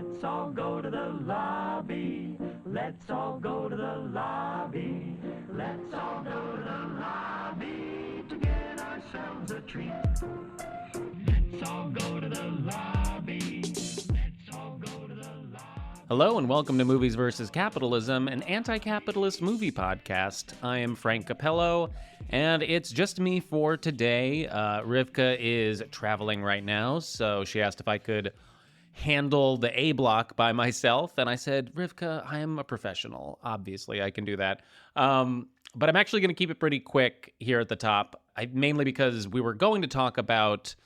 Let's all go to the lobby. Let's all go to the lobby. Let's all go to the lobby to get ourselves a treat. Let's all go to the lobby. Let's all go to the lobby. Hello and welcome to Movies vs. Capitalism, an anti-capitalist movie podcast. I am Frank Capello, and it's just me for today. Rivka is traveling right now, so she asked if I could handle the A block by myself, and I said, Rivka, I am a professional. Obviously, I can do that. But I'm actually going to keep it pretty quick here at the top, mainly because we were going to talk about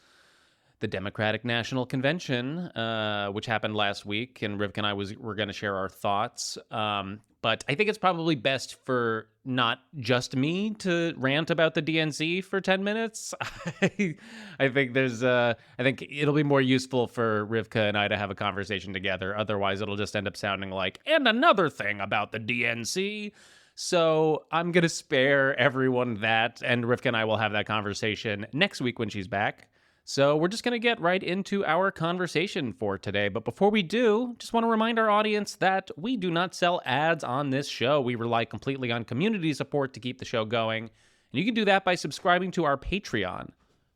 the Democratic National Convention, which happened last week, and Rivka and I were going to share our thoughts. But I think it's probably best for not just me to rant about the DNC for 10 minutes. I think it'll be more useful for Rivka and I to have a conversation together. Otherwise, it'll just end up sounding like, and another thing about the DNC. So I'm going to spare everyone that, and Rivka and I will have that conversation next week when she's back. So we're just going to get right into our conversation for today. But before we do, just want to remind our audience that we do not sell ads on this show. We rely completely on community support to keep the show going. And you can do that by subscribing to our Patreon.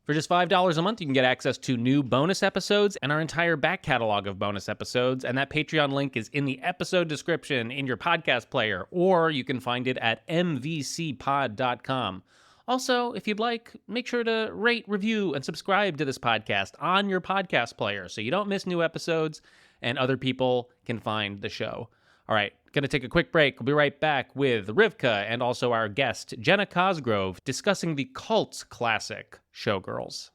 For just $5 a month, you can get access to new bonus episodes and our entire back catalog of bonus episodes. And that Patreon link is in the episode description in your podcast player, or you can find it at mvcpod.com. Also, if you'd like, make sure to rate, review, and subscribe to this podcast on your podcast player so you don't miss new episodes and other people can find the show. All right, going to take a quick break. We'll be right back with Rivka and also our guest, Jenna Cosgrove, discussing the cult classic, Showgirls.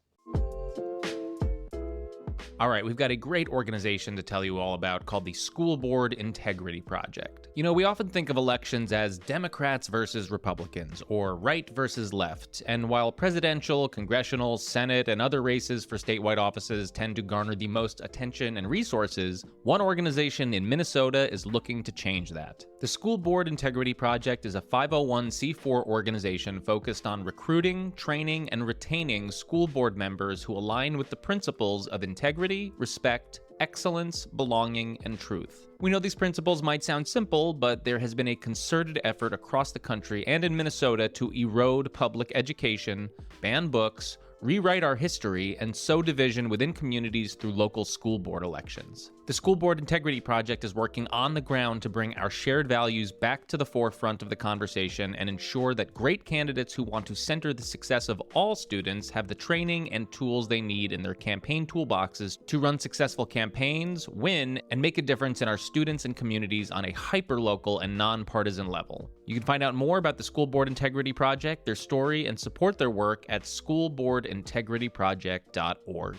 All right, we've got a great organization to tell you all about called the School Board Integrity Project. You know, we often think of elections as Democrats versus Republicans, or right versus left, and while presidential, congressional, Senate, and other races for statewide offices tend to garner the most attention and resources, one organization in Minnesota is looking to change that. The School Board Integrity Project is a 501c4 organization focused on recruiting, training, and retaining school board members who align with the principles of integrity, respect, excellence, belonging, and truth. We know these principles might sound simple, but there has been a concerted effort across the country and in Minnesota to erode public education, ban books, rewrite our history, and sow division within communities through local school board elections. The School Board Integrity Project is working on the ground to bring our shared values back to the forefront of the conversation and ensure that great candidates who want to center the success of all students have the training and tools they need in their campaign toolboxes to run successful campaigns, win, and make a difference in our students and communities on a hyper-local and nonpartisan level. You can find out more about the School Board Integrity Project, their story, and support their work at schoolboardintegrityproject.org.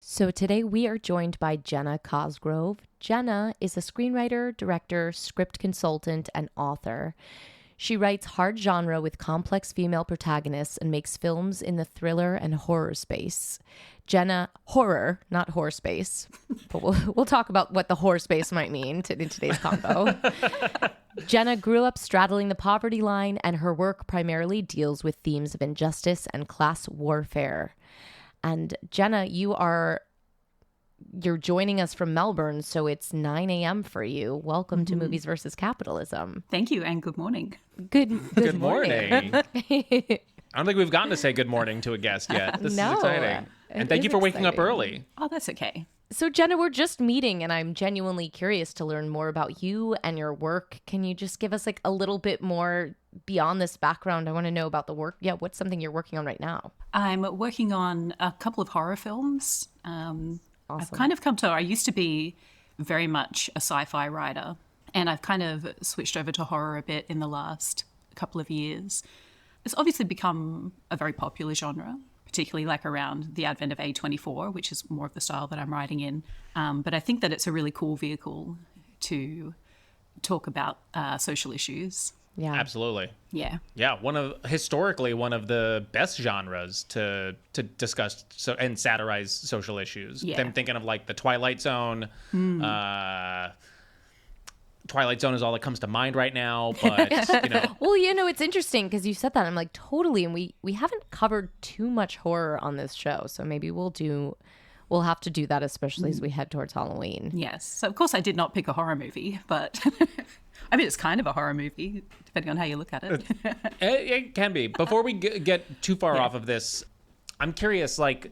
So today we are joined by Jenna Cosgrove. Jenna is a screenwriter, director, script consultant, and author. She writes hard genre with complex female protagonists and makes films in the thriller and horror space. Jenna, horror, not horror space, but we'll talk about what the horror space might mean in today's convo. Jenna grew up straddling the poverty line, and her work primarily deals with themes of injustice and class warfare. And Jenna, you're joining us from Melbourne, so it's 9 a.m. for you. Welcome to Movies vs. Capitalism. Thank you, and good morning. Good morning. I don't think we've gotten to say good morning to a guest yet. This is exciting. And thank you for waking up early. Oh, that's okay. So Jenna, we're just meeting, and I'm genuinely curious to learn more about you and your work. Can you just give us like a little bit more beyond this background? I want to know about the work. Yeah, what's something you're working on right now? I'm working on a couple of horror films. Awesome. I've kind of I used to be very much a sci-fi writer, and I've kind of switched over to horror a bit in the last couple of years. It's obviously become a very popular genre, particularly like around the advent of A24, which is more of the style that I'm writing in. But I think that it's a really cool vehicle to talk about social issues. Yeah, absolutely. Yeah. Historically one of the best genres to discuss and satirize social issues. Yeah. I'm thinking of like the Twilight Zone, Twilight Zone is all that comes to mind right now, but Well, it's interesting because you said that. I'm like, totally. And we haven't covered too much horror on this show. So maybe we'll have to do that, especially as we head towards Halloween. Yes. So, of course, I did not pick a horror movie, but I mean, it's kind of a horror movie, depending on how you look at it. It can be. Before we get too far off of this, I'm curious, like,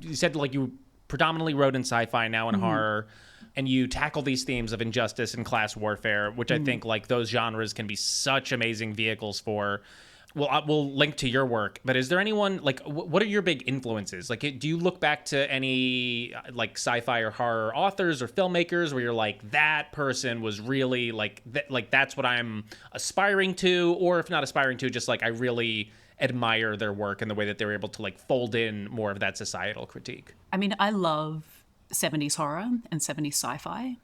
you said, like, you predominantly wrote in sci-fi, now in horror, and you tackle these themes of injustice and class warfare, which I think, like, those genres can be such amazing vehicles for. Well, we'll link to your work, but is there anyone, like, what are your big influences? Like, do you look back to any, like, sci-fi or horror authors or filmmakers where you're like, that person was really, like, that's what I'm aspiring to, or if not aspiring to, just, like, I really admire their work and the way that they were able to, like, fold in more of that societal critique? I mean, I love 70s horror and 70s sci-fi.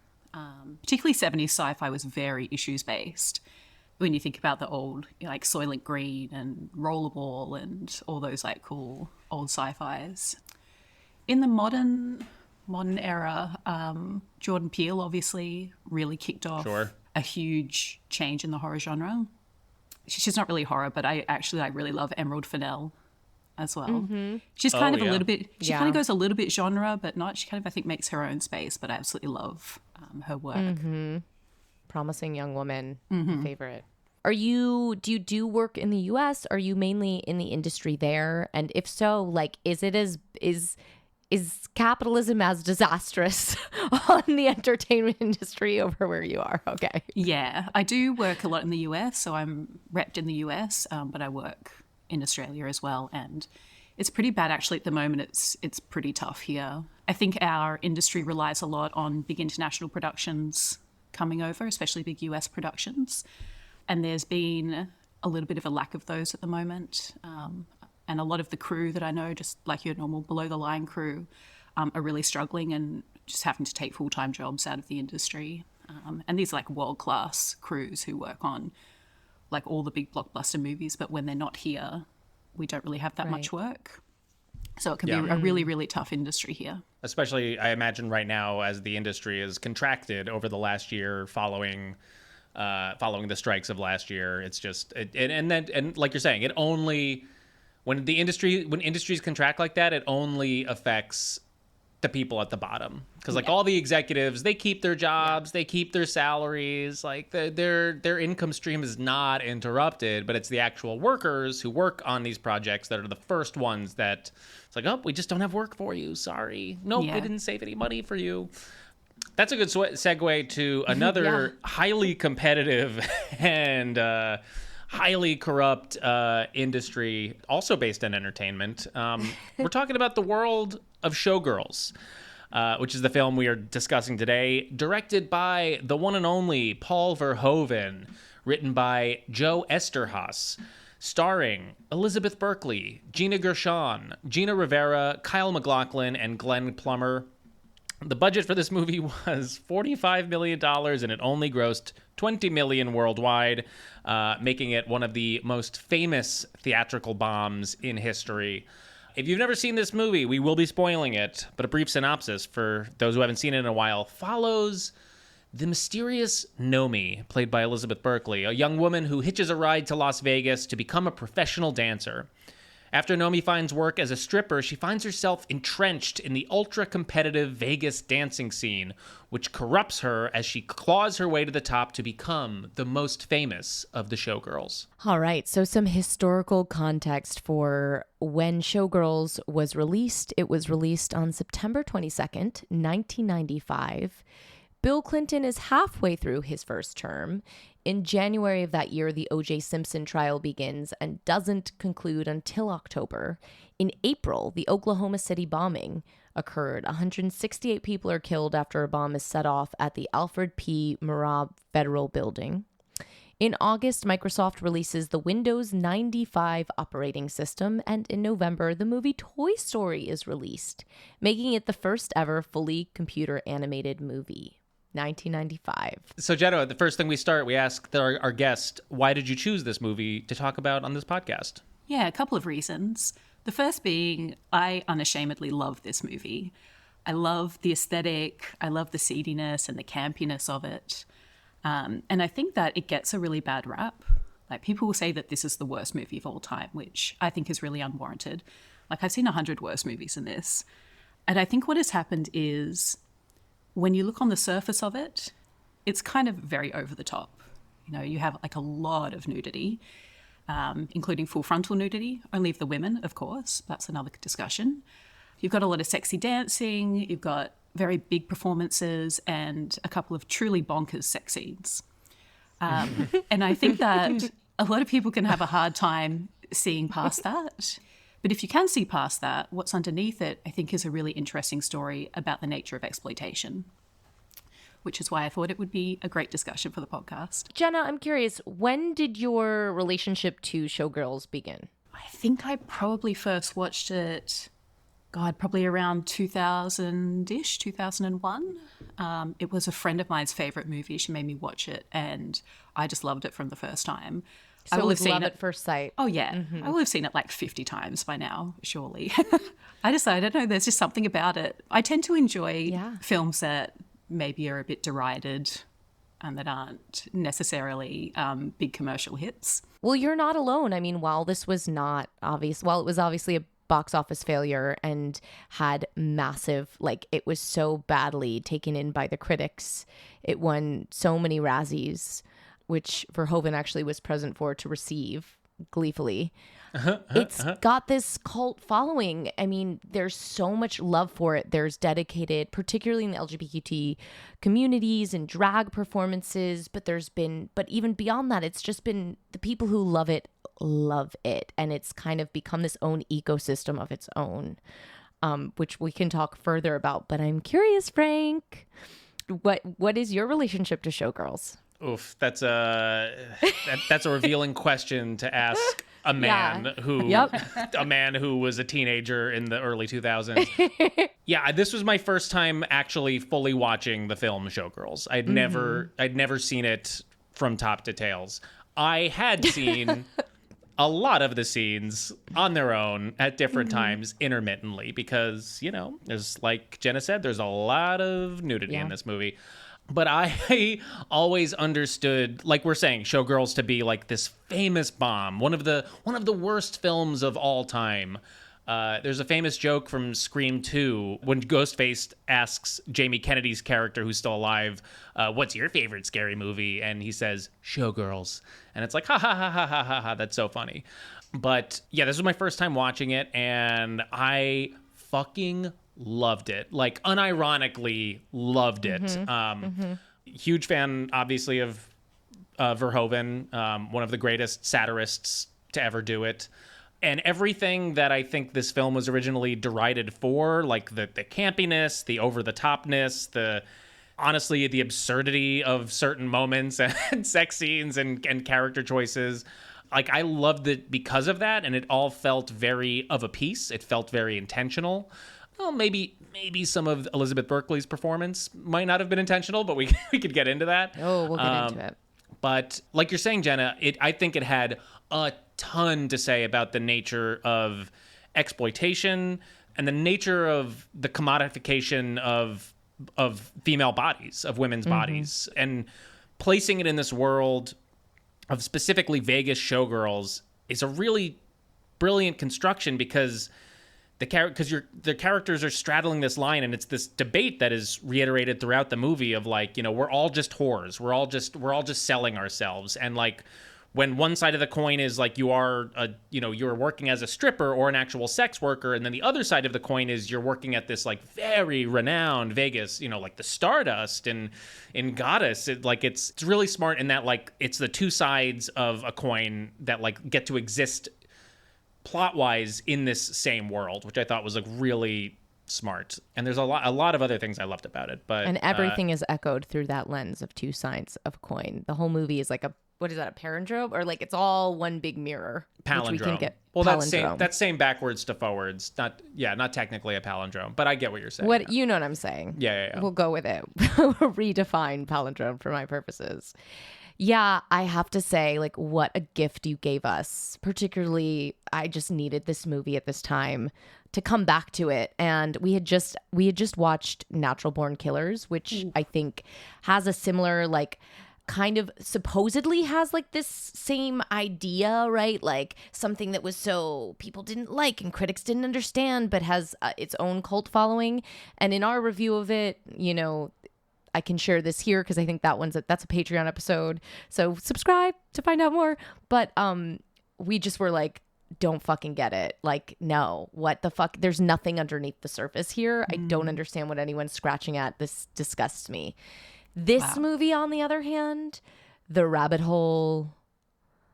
Particularly 70s sci-fi was very issues-based. When you think about the old, like Soylent Green and Rollerball and all those like cool old sci-fis. In the modern era, Jordan Peele obviously really kicked off a huge change in the horror genre. She's not really horror, but I really love Emerald Fennell as well. She's kind of a little bit, she kind of goes a little bit genre, but not, she kind of, I think, makes her own space, but I absolutely love her work. Promising Young Woman, favorite. Do you do work in the US? Are you mainly in the industry there? And if so, like, is capitalism as disastrous on the entertainment industry over where you are? Okay. Yeah, I do work a lot in the US, so I'm repped in the US, but I work in Australia as well, and it's pretty bad actually at the moment. It's pretty tough here. I think our industry relies a lot on big international productions coming over, especially big US productions. And there's been a little bit of a lack of those at the moment. And a lot of the crew that I know, just like your normal below-the-line crew, are really struggling and just having to take full-time jobs out of the industry. And these like world-class crews who work on like all the big blockbuster movies, but when they're not here, we don't really have that much work. So it can be a really, really tough industry here. Especially, I imagine right now, as the industry is contracted over the last year following the strikes of last year. It's just, and like you're saying, when industries contract like that, it only affects the people at the bottom. Because like all the executives, they keep their jobs, they keep their salaries, like their income stream is not interrupted, but it's the actual workers who work on these projects that are the first ones that it's like, oh, we just don't have work for you. Sorry. Nope, we didn't save any money for you. That's a good segue to another highly competitive and highly corrupt industry, also based on entertainment. We're talking about the world of Showgirls, which is the film we are discussing today, directed by the one and only Paul Verhoeven, written by Joe Esterhaas, starring Elizabeth Berkley, Gina Gershon, Gina Rivera, Kyle MacLachlan, and Glenn Plummer. The budget for this movie was $45 million, and it only grossed $20 million worldwide, making it one of the most famous theatrical bombs in history. If you've never seen this movie, we will be spoiling it, but a brief synopsis for those who haven't seen it in a while follows the mysterious Nomi, played by Elizabeth Berkley, a young woman who hitches a ride to Las Vegas to become a professional dancer. After Nomi finds work as a stripper, she finds herself entrenched in the ultra-competitive Vegas dancing scene, which corrupts her as she claws her way to the top to become the most famous of the Showgirls. All right, so some historical context for when Showgirls was released. It was released on September 22nd, 1995. Bill Clinton is halfway through his first term. In January of that year, the O.J. Simpson trial begins and doesn't conclude until October. In April, the Oklahoma City bombing occurred. 168 people are killed after a bomb is set off at the Alfred P. Murrah Federal Building. In August, Microsoft releases the Windows 95 operating system, and in November, the movie Toy Story is released, making it the first ever fully computer animated movie. 1995. So, Jenna, the first thing we ask our guest, why did you choose this movie to talk about on this podcast? Yeah, a couple of reasons. The first being, I unashamedly love this movie. I love the aesthetic. I love the seediness and the campiness of it. And I think that it gets a really bad rap. Like, people will say that this is the worst movie of all time, which I think is really unwarranted. Like, I've seen 100 worse movies than this. And I think what has happened is, when you look on the surface of it, it's kind of very over the top. You know, you have like a lot of nudity, including full frontal nudity, only of the women, of course. That's another discussion. You've got a lot of sexy dancing, you've got very big performances, and a couple of truly bonkers sex scenes. And I think that a lot of people can have a hard time seeing past that. But if you can see past that, what's underneath it, I think, is a really interesting story about the nature of exploitation, which is why I thought it would be a great discussion for the podcast. Jenna, I'm curious, when did your relationship to Showgirls begin? I think I probably first watched it, probably around 2000-ish, 2001. It was a friend of mine's favorite movie. She made me watch it, and I just loved it from the first time. So it was love at first sight. Oh, yeah. I will have seen it like 50 times by now, surely. I don't know, there's just something about it. I tend to enjoy films that maybe are a bit derided and that aren't necessarily big commercial hits. Well, you're not alone. I mean, while this was not obvious, while it was obviously a box office failure and had massive, like, it was so badly taken in by the critics. It won so many Razzies, which Verhoeven actually was present for to receive gleefully. It's got this cult following. I mean, there's so much love for it. There's dedicated, particularly in the LGBT communities and drag performances, but even beyond that, it's just been the people who love it, and it's kind of become this own ecosystem of its own, which we can talk further about. But I'm curious, Frank, what is your relationship to Showgirls? Oof, that's a revealing question to ask a man a man who was a teenager in the early 2000s. Yeah, this was my first time actually fully watching the film Showgirls. I'd never seen it from top to tails. I had seen a lot of the scenes on their own at different times intermittently because, you know, there's, like Jenna said, there's a lot of nudity in this movie. But I always understood, like we're saying, Showgirls to be like this famous bomb, one of the worst films of all time. There's a famous joke from Scream 2 when Ghostface asks Jamie Kennedy's character, who's still alive, what's your favorite scary movie? And he says, Showgirls. And it's like, ha, ha, ha, ha, ha, ha, ha. That's so funny. But yeah, this was my first time watching it, and I fucking loved it. Like, unironically loved it. Huge fan, obviously, of Verhoeven, one of the greatest satirists to ever do it. And everything that I think this film was originally derided for, like the campiness, the over-the-topness, honestly, the absurdity of certain moments and sex scenes and character choices. Like, I loved it because of that, and it all felt very of a piece. It felt very intentional. Well, maybe some of Elizabeth Berkley's performance might not have been intentional, but we could get into that. Oh, we'll get into it. But like you're saying, Jenna, I think it had a ton to say about the nature of exploitation and the nature of the commodification of female bodies, of women's bodies, and placing it in this world of specifically Vegas showgirls is a really brilliant construction because the characters are straddling this line, and it's this debate that is reiterated throughout the movie of, like, you know, we're all just whores, we're all just selling ourselves, and like when one side of the coin is like you're working as a stripper or an actual sex worker, and then the other side of the coin is you're working at this like very renowned Vegas, you know, like the Stardust and in Goddess. It's really smart in that, like, it's the two sides of a coin that like get to exist plot-wise in this same world, which I thought was like really smart. And there's a lot of other things I loved about it, but and everything is echoed through that lens of two sides of a coin. The whole movie is like a palindrome, or like it's all one big mirror. Palindrome. Which we can get. Well, that's same backwards to forwards. Not technically a palindrome, but I get what you're saying. You know what I'm saying? Yeah. We'll go with it. Redefine palindrome for my purposes. Yeah, I have to say, like, what a gift you gave us. Particularly, I just needed this movie at this time to come back to it. And we had just watched Natural Born Killers, which I think has a similar, like, kind of supposedly has like this same idea, right? Like something that was so people didn't like and critics didn't understand, but has its own cult following. And in our review of it, you know, I can share this here because I think that's a Patreon episode. So subscribe to find out more. But we just were like, don't fucking get it. Like, no, what the fuck? There's nothing underneath the surface here. I don't understand what anyone's scratching at. This disgusts me. This movie, on the other hand, the rabbit hole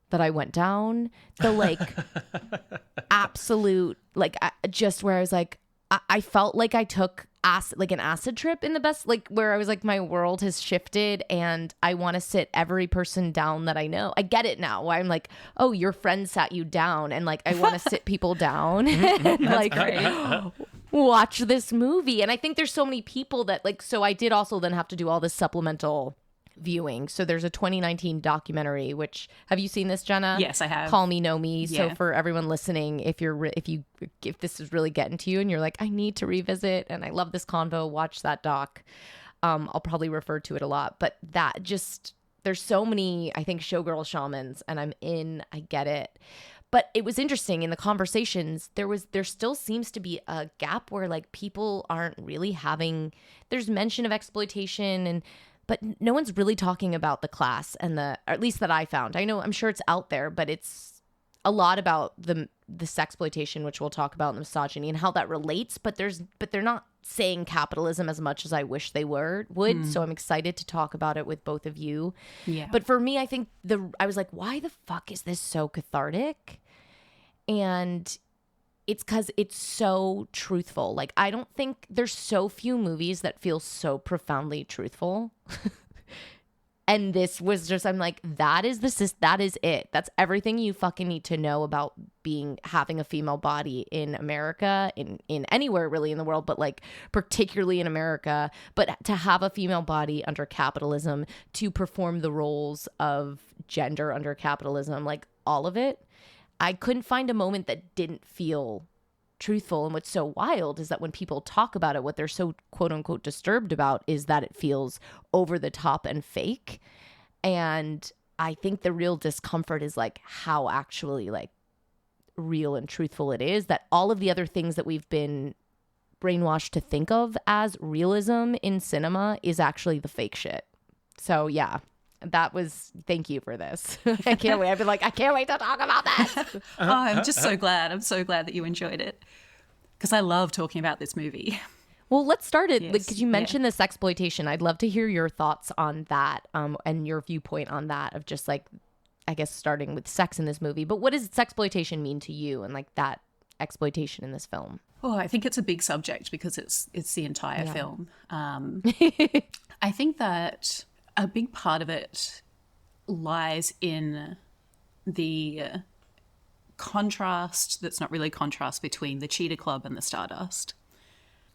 that I went down, the like absolute, like just where I was like, I felt like I took an acid trip in the best, like where I was like, my world has shifted and I want to sit every person down that I know. I get it now. Why I'm like, oh, your friend sat you down, and like I want to sit people down and like watch this movie. And I think there's so many people that like, so I did also then have to do all this supplemental viewing. So there's a 2019 documentary, which, have you seen this, Jenna? Yes, I have. Call Me Know Me. Yeah. So for everyone listening, if this is really getting to you and you're like, I need to revisit and I love this convo, watch that doc. I'll probably refer to it a lot, but that just, there's so many, I think, Showgirl shamans, and I get it. But it was interesting in the conversations, there still seems to be a gap where like people aren't really there's mention of exploitation, but no one's really talking about the class and or at least that I found. I know, I'm sure it's out there, but it's a lot about the sexploitation, which we'll talk about, and the misogyny and how that relates, but they're not saying capitalism as much as I wish they would. So I'm excited to talk about it with both of you. Yeah. But for me, I think I was like, why the fuck is this so cathartic? And it's because it's so truthful. Like, I don't think there's so few movies that feel so profoundly truthful. And this was just, I'm like, that is it. That's everything you fucking need to know about having a female body in America, in anywhere really in the world, but like particularly in America. But to have a female body under capitalism, to perform the roles of gender under capitalism, like all of it, I couldn't find a moment that didn't feel truthful. And what's so wild is that when people talk about it, what they're so quote unquote disturbed about is that it feels over the top and fake. And I think the real discomfort is like how actually like real and truthful it is, that all of the other things that we've been brainwashed to think of as realism in cinema is actually the fake shit. So yeah, thank you for this. I can't wait. I've been like, I can't wait to talk about this. I'm just so glad. I'm so glad that you enjoyed it, because I love talking about this movie. Well, let's start it, Yes, because you mentioned this exploitation. I'd love to hear your thoughts on that, and your viewpoint on that, of just like, I guess starting with sex in this movie. But what does sexploitation mean to you, and like that exploitation in this film? Oh, I think it's a big subject because it's the entire film. I think that a big part of it lies in the contrast that's not really contrast between the Cheetah Club and the Stardust,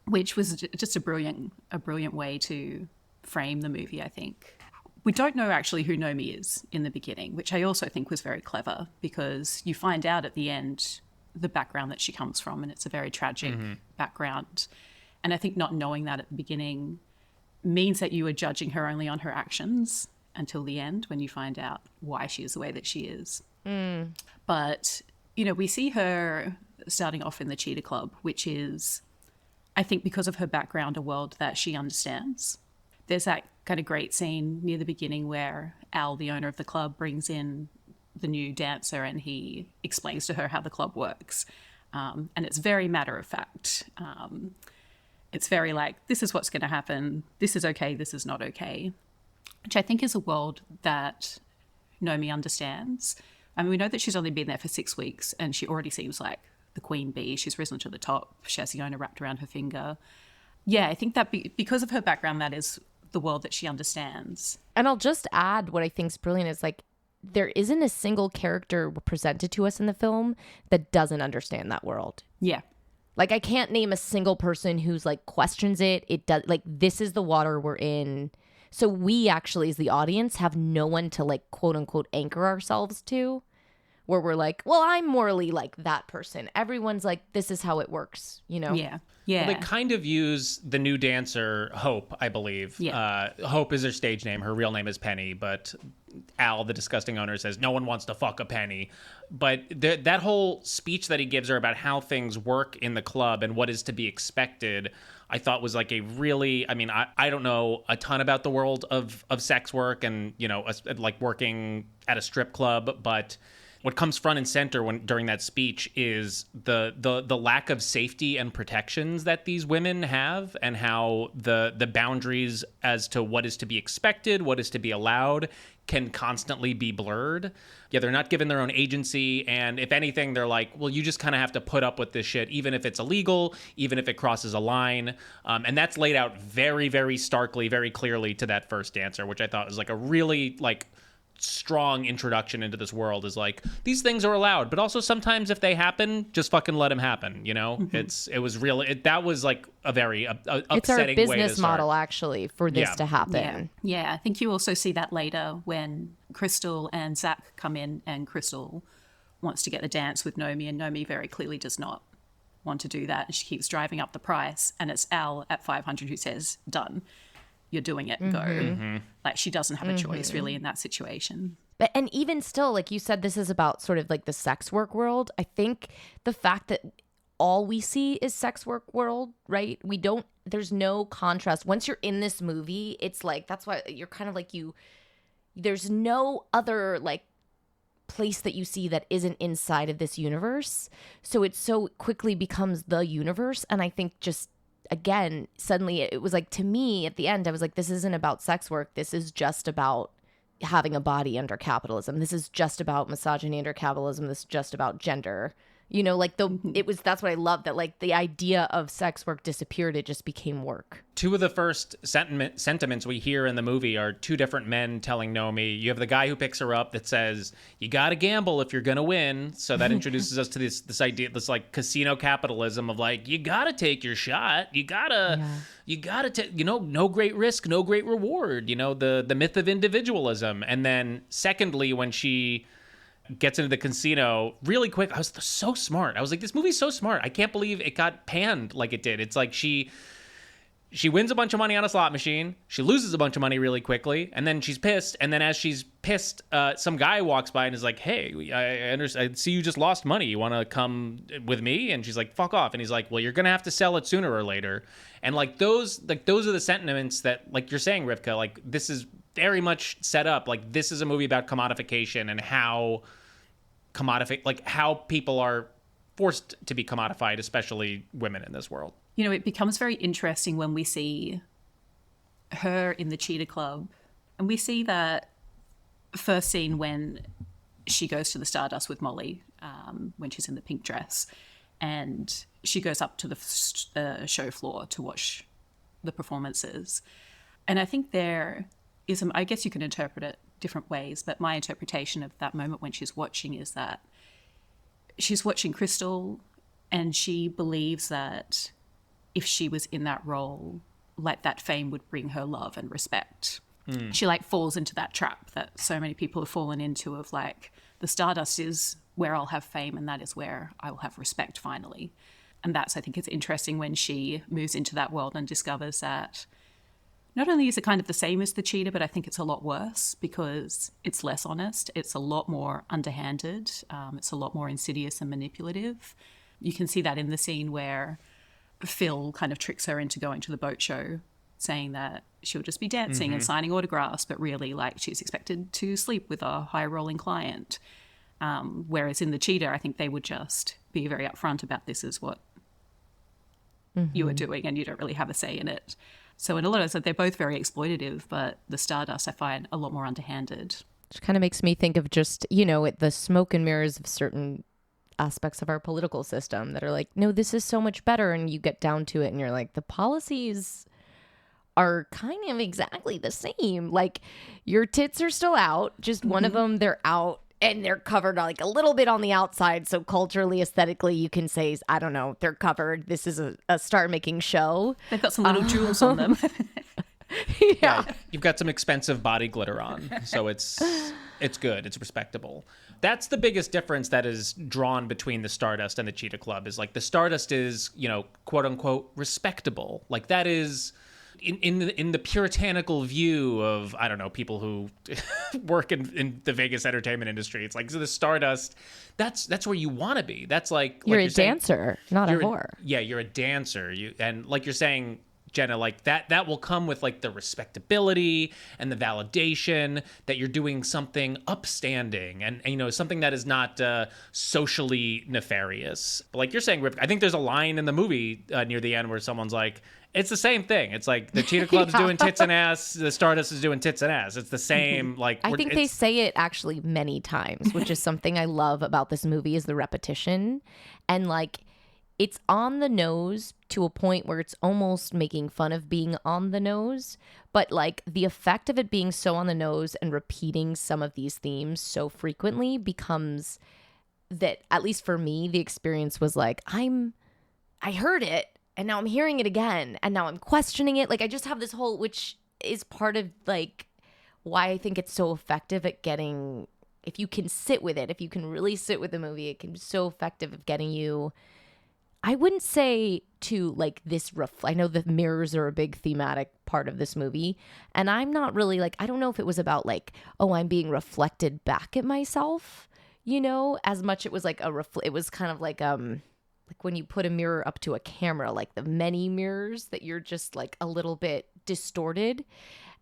which was just a brilliant way to frame the movie, I think. We don't know actually who Nomi is in the beginning, which I also think was very clever, because you find out at the end the background that she comes from, and it's a very tragic background. And I think not knowing that at the beginning means that you are judging her only on her actions until the end, when you find out why she is the way that she is. But, you know, we see her starting off in the Cheetah Club, which is, I think, because of her background, a world that she understands. There's that kind of great scene near the beginning where Al, the owner of the club, brings in the new dancer and he explains to her how the club works. And it's very matter of fact. It's very like, this is what's going to happen. This is okay. This is not okay. Which I think is a world that Nomi understands. I mean, we know that she's only been there for 6 weeks and she already seems like the queen bee. She's risen to the top. She has the owner wrapped around her finger. Yeah, I think that because of her background, that is the world that she understands. And I'll just add what I think is brilliant is like, there isn't a single character presented to us in the film that doesn't understand that world. Yeah. Like, I can't name a single person who's like questions it. It does, like, this is the water we're in. So we actually, as the audience, have no one to like quote unquote anchor ourselves to, where we're like, well, I'm morally like that person. Everyone's like, this is how it works, you know? Yeah. Yeah. Well, they kind of use the new dancer, Hope, I believe. Yeah. Hope is her stage name. Her real name is Penny, but Al, the disgusting owner, says no one wants to fuck a penny. But that whole speech that he gives her about how things work in the club and what is to be expected, I thought was like a really, I mean, I don't know a ton about the world of sex work and, you know, like working at a strip club, but what comes front and center during that speech is the lack of safety and protections that these women have, and how the boundaries as to what is to be expected, what is to be allowed, can constantly be blurred. Yeah, they're not given their own agency, and if anything, they're like, well, you just kind of have to put up with this shit, even if it's illegal, even if it crosses a line. And that's laid out very, very starkly, very clearly to that first dancer, which I thought was like a really like strong introduction into this world. Is like, these things are allowed, but also sometimes if they happen, just fucking let them happen, you know? It was really, that was like a very upsetting It's our way to business start. model, actually, for this to happen. Yeah, I think you also see that later when Crystal and Zach come in, and Crystal wants to get the dance with Nomi, and Nomi very clearly does not want to do that. And she keeps driving up the price, and it's Al at 500 who says, done. You're doing it, go. Like, she doesn't have a choice really in that situation. But, and even still, like you said, this is about sort of like the sex work world. I think the fact that all we see is sex work world, right? There's no contrast. Once you're in this movie, it's like, that's why you're kind of like there's no other like place that you see that isn't inside of this universe. So it so quickly becomes the universe. And I think just, again, suddenly it was like, to me at the end, I was like, this isn't about sex work. This is just about having a body under capitalism. This is just about misogyny under capitalism. This is just about gender. You know, like that's what I love, that like the idea of sex work disappeared. It just became work. Two of the first sentiments we hear in the movie are two different men telling Nomi. You have the guy who picks her up that says, you got to gamble if you're going to win. So that introduces us to this idea, this like casino capitalism of like, you got to take your shot. You got to take, you know, no great risk, no great reward, you know, the myth of individualism. And then secondly, when she gets into the casino really quick, I was so smart. I was like, this movie's so smart. I can't believe it got panned like it did. It's like she wins a bunch of money on a slot machine. She loses a bunch of money really quickly, and then she's pissed. And then as she's pissed, some guy walks by and is like, hey, I understand. I see you just lost money. You want to come with me? And she's like, fuck off. And he's like, well, you're going to have to sell it sooner or later. And like those are the sentiments that, like you're saying, Rivka, like this is very much set up. Like this is a movie about commodification and how people are forced to be commodified, especially women in this world. You know, it becomes very interesting when we see her in the Cheetah Club, and we see that first scene when she goes to the Stardust with Molly, when she's in the pink dress, and she goes up to the show floor to watch the performances. And I think there is, I guess you can interpret it different ways, but my interpretation of that moment when she's watching is that she's watching Crystal, and she believes that if she was in that role, like that fame would bring her love and respect. She like falls into that trap that so many people have fallen into of like, the Stardust is where I'll have fame, and that is where I will have respect finally. And I think it's interesting when she moves into that world and discovers that not only is it kind of the same as the cheetah, but I think it's a lot worse because it's less honest. It's a lot more underhanded. It's a lot more insidious and manipulative. You can see that in the scene where Phil kind of tricks her into going to the boat show, saying that she'll just be dancing and signing autographs, but really like she's expected to sleep with a high-rolling client. Whereas in the cheetah, I think they would just be very upfront about this is what you are doing and you don't really have a say in it. So in a lot of ways, they're both very exploitative, but the Stardust I find a lot more underhanded. Which kind of makes me think of just, you know, the smoke and mirrors of certain aspects of our political system that are like, no, this is so much better. And you get down to it and you're like, the policies are kind of exactly the same. Like your tits are still out. Just one of them, they're out. And they're covered like a little bit on the outside. So culturally, aesthetically, you can say, I don't know, they're covered. This is a star-making show. They've got some little jewels on them. Yeah. You've got some expensive body glitter on. So it's It's good. It's respectable. That's the biggest difference that is drawn between the Stardust and the Cheetah Club is like the Stardust is, quote unquote, respectable. Like that is in the puritanical view of, I don't know, people who work in the Vegas entertainment industry. It's like, so the Stardust, that's where you want to be. That's like You're a dancer, not a whore. Yeah, you're a dancer. And like you're saying, Jenna, like that will come with like the respectability and the validation that you're doing something upstanding and something that is not socially nefarious. But like you're saying, Rip, I think there's a line in the movie near the end where someone's like, it's the same thing. It's like the Cheetah Club's doing tits and ass, the Stardust is doing tits and ass. It's the same. Like I think they say it actually many times, which is something I love about this movie is the repetition. And like it's on the nose to a point where it's almost making fun of being on the nose. But like the effect of it being so on the nose and repeating some of these themes so frequently becomes that, at least for me, the experience was like, I heard it and now I'm hearing it again and now I'm questioning it. Like I just have this whole, which is part of like why I think it's so effective at getting, if you can sit with it, if you can really sit with the movie, it can be so effective at getting you. I wouldn't say to like this I know the mirrors are a big thematic part of this movie, and I'm not really like, I don't know if it was about like, oh, I'm being reflected back at myself, as much it was like it was kind of like when you put a mirror up to a camera, like the many mirrors that you're just like a little bit distorted.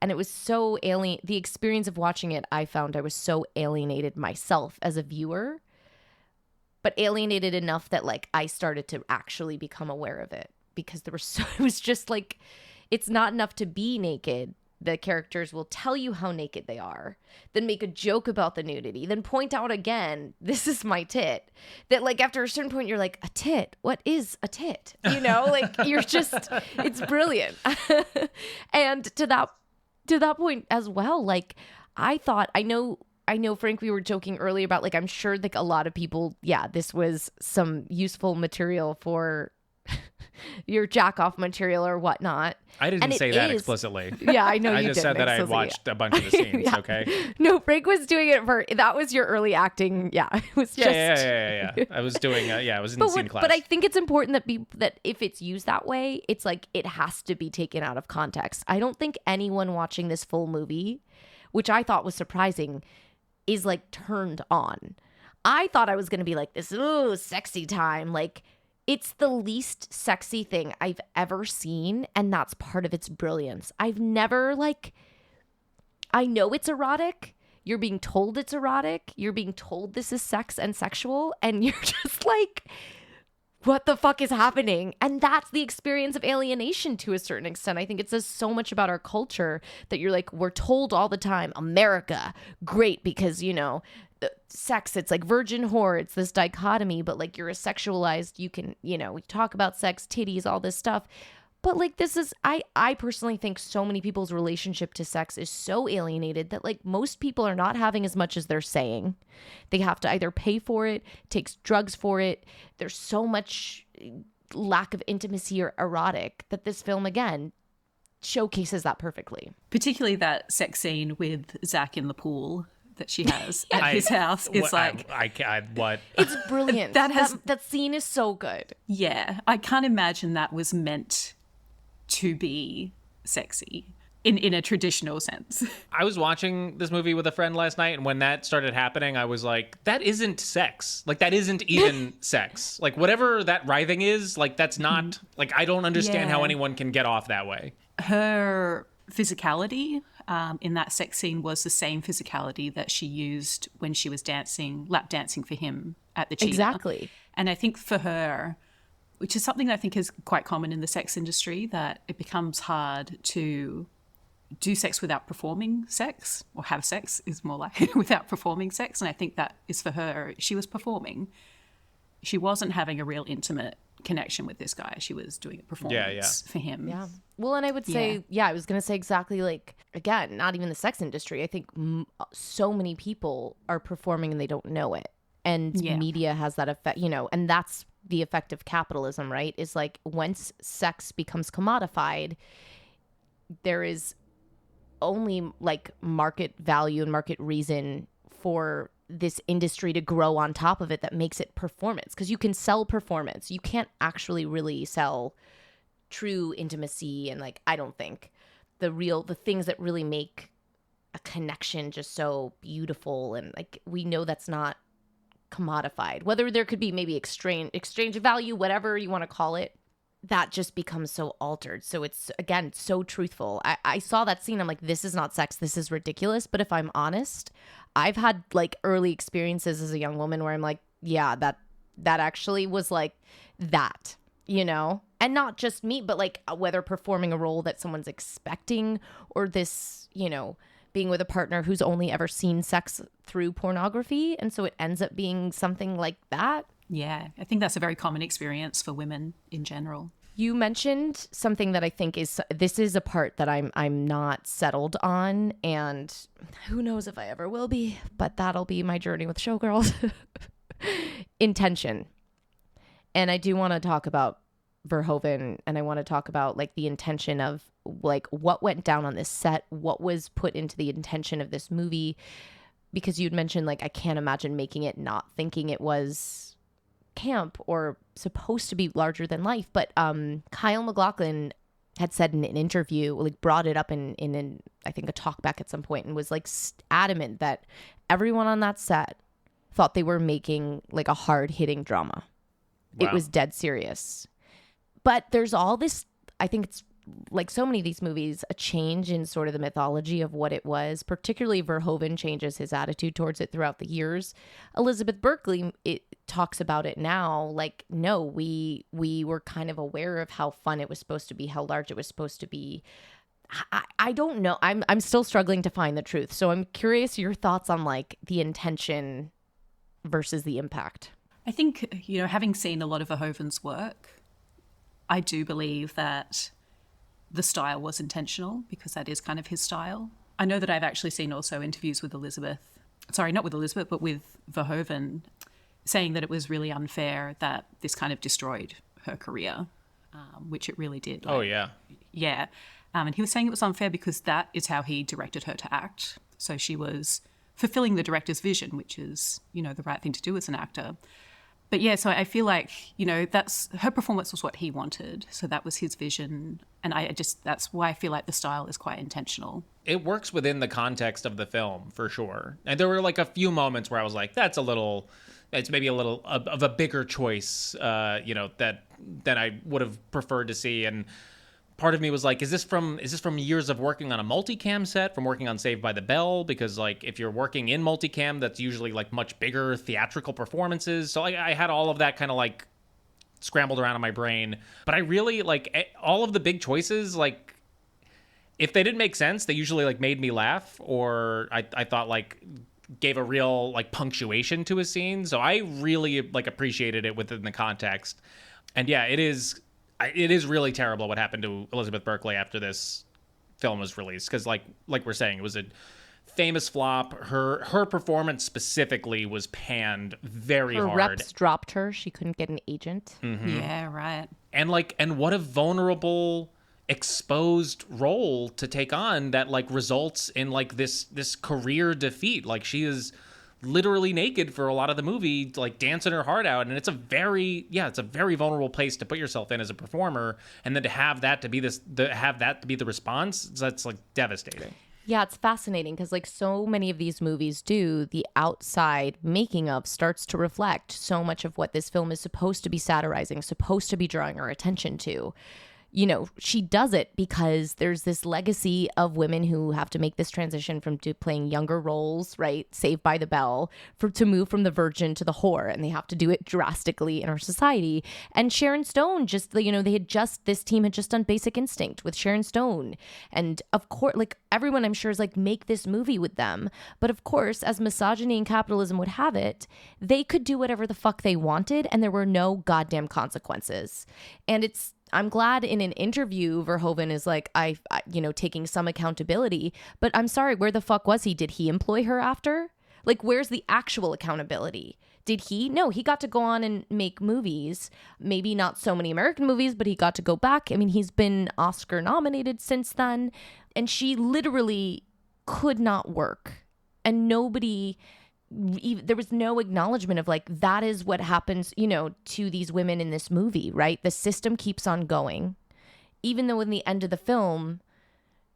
And it was so alien. The experience of watching it, I found I was so alienated myself as a viewer, but alienated enough that like I started to actually become aware of it because it was just like, it's not enough to be naked. The characters will tell you how naked they are, then make a joke about the nudity, then point out again, this is my tit. That like after a certain point, you're like, a tit? What is a tit? Like you're just, it's brilliant. And to that point as well, like I thought, I know, Frank, we were joking earlier about like, I'm sure like a lot of people, this was some useful material for your jack off material or whatnot. I didn't say that explicitly. Yeah, I know you didn't. I just said that I had watched a bunch of the scenes, okay? No, Frank was doing it that was your early acting. Yeah, it was just... Yeah. I was doing, I was in the scene class. But I think it's important that if it's used that way, it's like it has to be taken out of context. I don't think anyone watching this full movie, which I thought was surprising, is like turned on. I thought I was going to be like this, ooh, sexy time. Like it's the least sexy thing I've ever seen. And that's part of its brilliance. I've never I know it's erotic. You're being told it's erotic. You're being told this is sex and sexual. And you're just like, what the fuck is happening? And that's the experience of alienation to a certain extent. I think it says so much about our culture that you're like, we're told all the time, America, great, because, sex, it's like virgin whore, it's this dichotomy, but like you're a sexualized, you can, we talk about sex, titties, all this stuff. But like this is, I personally think so many people's relationship to sex is so alienated that like most people are not having as much as they're saying. They have to either pay for it, takes drugs for it. There's so much lack of intimacy or erotic that this film, again, showcases that perfectly. Particularly that sex scene with Zach in the pool that she has at his house. It's what? It's brilliant. That scene is so good. Yeah. I can't imagine that was meant to be sexy in a traditional sense. I was watching this movie with a friend last night, and when that started happening, I was like, that isn't sex. Like, that isn't even sex. Like, whatever that writhing is, like, that's not, like, I don't understand how anyone can get off that way. Her physicality in that sex scene was the same physicality that she used when she was lap dancing for him at the Cheetah. Exactly. And I think for her, which is something I think is quite common in the sex industry, that it becomes hard to do sex without performing sex, or have sex is more like without performing sex. And I think that is for her, she was performing. She wasn't having a real intimate connection with this guy. She was doing a performance for him. Yeah. Well, and I would say, I was going to say exactly like, again, not even the sex industry. I think so many people are performing and they don't know it. And media has that effect, and that's the effect of capitalism, right? Is like once sex becomes commodified, there is only like market value and market reason for this industry to grow on top of it that makes it performance, because you can sell performance. You can't actually really sell true intimacy, and like, I don't think the things that really make a connection just so beautiful, and like, we know that's not commodified. Whether there could be maybe exchange of value, whatever you want to call it, that just becomes so altered. So it's, again, so truthful. I saw that scene, I'm like, this is not sex, this is ridiculous. But if I'm honest, I've had like early experiences as a young woman where I'm like, yeah, that actually was like that, you know? And not just me, but like whether performing a role that someone's expecting, or this, you know, being with a partner who's only ever seen sex through pornography. And so it ends up being something like that. Yeah, I think that's a very common experience for women in general. You mentioned something that I think this is a part that I'm not settled on, and who knows if I ever will be, but that'll be my journey with Showgirls. Intention. And I do want to talk about Verhoeven, and I want to talk about like the intention of like what went down on this set, what was put into the intention of this movie, because you'd mentioned like, I can't imagine making it not thinking it was camp or supposed to be larger than life. But Kyle MacLachlan had said in an interview, like brought it up in I think a talk back at some point, and was like adamant that everyone on that set thought they were making like a hard-hitting drama. Wow. It was dead serious. But there's all this, I think it's like so many of these movies, a change in sort of the mythology of what it was. Particularly Verhoeven changes his attitude towards it throughout the years. Elizabeth Berkley, it talks about it now like, no, we were kind of aware of how fun it was supposed to be, how large it was supposed to be. I don't know. I'm still struggling to find the truth. So I'm curious your thoughts on like the intention versus the impact. I think, you know, having seen a lot of Verhoeven's work, I do believe that the style was intentional, because that is kind of his style. I know that I've actually seen also interviews with not with Elizabeth, but with Verhoeven, saying that it was really unfair that this kind of destroyed her career, which it really did. Oh, yeah. Yeah. And he was saying it was unfair because that is how he directed her to act. So she was fulfilling the director's vision, which is, you know, the right thing to do as an actor. But yeah, so I feel like, you know, that's her performance was what he wanted. So that was his vision. And that's why I feel like the style is quite intentional. It works within the context of the film, for sure. And there were like a few moments where I was like, it's maybe a little of a bigger choice, you know, than I would have preferred to see. And part of me was like, is this from years of working on a multicam set, from working on Saved by the Bell? Because like, if you're working in multicam, that's usually like much bigger theatrical performances. So I had all of that kind of like scrambled around in my brain. But I really like all of the big choices. Like, if they didn't make sense, they usually like made me laugh, or I thought like gave a real like punctuation to a scene. So I really like appreciated it within the context. And yeah, it is really terrible what happened to Elizabeth Berkley after this film was released, because like we're saying, it was a famous flop. Her performance specifically was panned very hard. Her reps dropped her. She couldn't get an agent. Mm-hmm. Yeah, right. And what a vulnerable, exposed role to take on that like results in like this career defeat. Like, she is literally naked for a lot of the movie, like dancing her heart out, and it's a very vulnerable place to put yourself in as a performer, and then to have that to be the response, that's like devastating. Yeah, it's fascinating because like so many of these movies do, the outside making of starts to reflect so much of what this film is supposed to be satirizing, supposed to be drawing our attention to. You know, she does it because there's this legacy of women who have to make this transition from playing younger roles, right? Saved by the Bell, to move from the virgin to the whore. And they have to do it drastically in our society. And Sharon Stone this team had just done Basic Instinct with Sharon Stone. And of course, like everyone I'm sure is like, make this movie with them. But of course, as misogyny and capitalism would have it, they could do whatever the fuck they wanted. And there were no goddamn consequences. And I'm glad in an interview, Verhoeven is like, I taking some accountability, but I'm sorry, where the fuck was he? Did he employ her after? Like, where's the actual accountability? Did he? No, he got to go on and make movies, maybe not so many American movies, but he got to go back. I mean, he's been Oscar nominated since then, and she literally could not work. And nobody there was no acknowledgement of like, that is what happens, you know, to these women in this movie, right? The system keeps on going. Even though in the end of the film,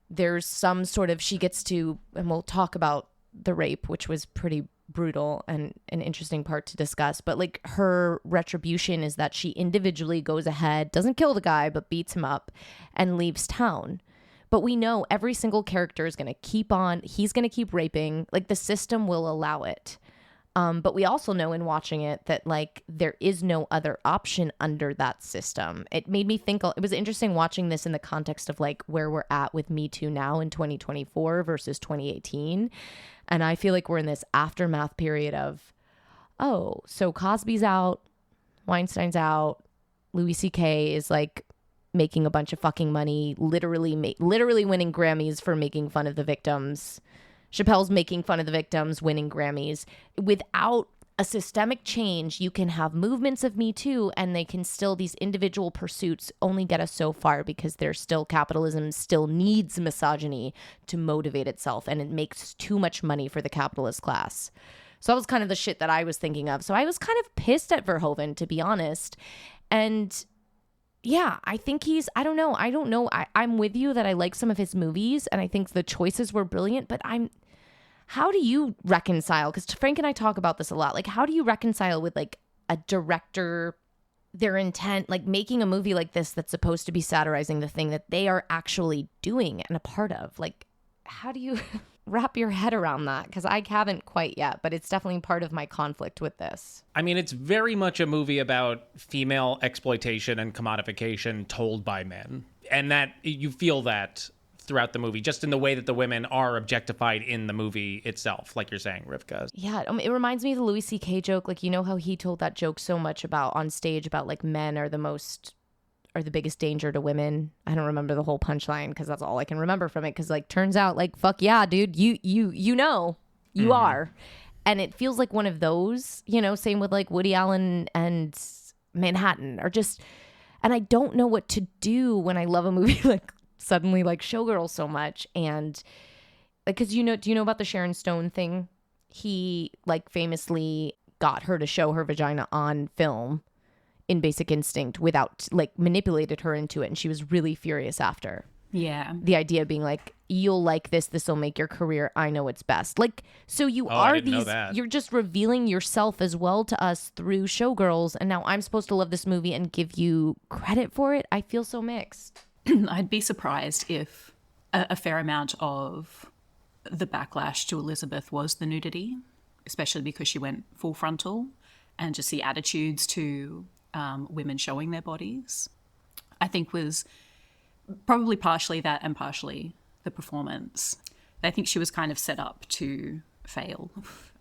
there's some sort of, she gets to, and we'll talk about the rape, which was pretty brutal and an interesting part to discuss. But like her retribution is that she individually goes ahead, doesn't kill the guy, but beats him up and leaves town. But we know every single character is going to keep on, he's going to keep raping, like the system will allow it. But we also know in watching it that like there is no other option under that system. It made me think, it was interesting watching this in the context of like where we're at with Me Too now in 2024 versus 2018. And I feel like we're in this aftermath period of, oh, so Cosby's out, Weinstein's out, Louis C.K. is like making a bunch of fucking money, literally winning Grammys for making fun of the victims. Chappelle's making fun of the victims, winning Grammys. Without a systemic change, you can have movements of Me Too, and they can still, these individual pursuits only get us so far because there's still, capitalism still needs misogyny to motivate itself, and it makes too much money for the capitalist class. So that was kind of the shit that I was thinking of. So I was kind of pissed at Verhoeven, to be honest. And yeah, I think I don't know. I'm with you that I like some of his movies and I think the choices were brilliant, but how do you reconcile? Because Frank and I talk about this a lot. Like, how do you reconcile with like a director, their intent, like making a movie like this that's supposed to be satirizing the thing that they are actually doing and a part of? Like, how do you wrap your head around that? Because I haven't quite yet, but it's definitely part of my conflict with this. I mean, it's very much a movie about female exploitation and commodification told by men. And that you feel that throughout the movie, just in the way that the women are objectified in the movie itself, like you're saying, Rivka. Yeah, it reminds me of the Louis C.K. joke. Like, you know how he told that joke so much about on stage about like men are the biggest danger to women. I don't remember the whole punchline because that's all I can remember from it. Because like, turns out like, fuck yeah, dude, you know, you are. And it feels like one of those, you know, same with like Woody Allen and Manhattan or just, and I don't know what to do when I love a movie like suddenly like Showgirls so much. And because do you know about the Sharon Stone thing? He like famously got her to show her vagina on film in Basic Instinct without like manipulated her into it, and she was really furious after. Yeah. The idea being like, you'll like this will make your career, I know it's best. Like, so you're just revealing yourself as well to us through Showgirls, and now I'm supposed to love this movie and give you credit for it. I feel so mixed. I'd be surprised if a fair amount of the backlash to Elizabeth was the nudity, especially because she went full frontal, and just the attitudes to women showing their bodies, I think was probably partially that and partially the performance. I think she was kind of set up to fail,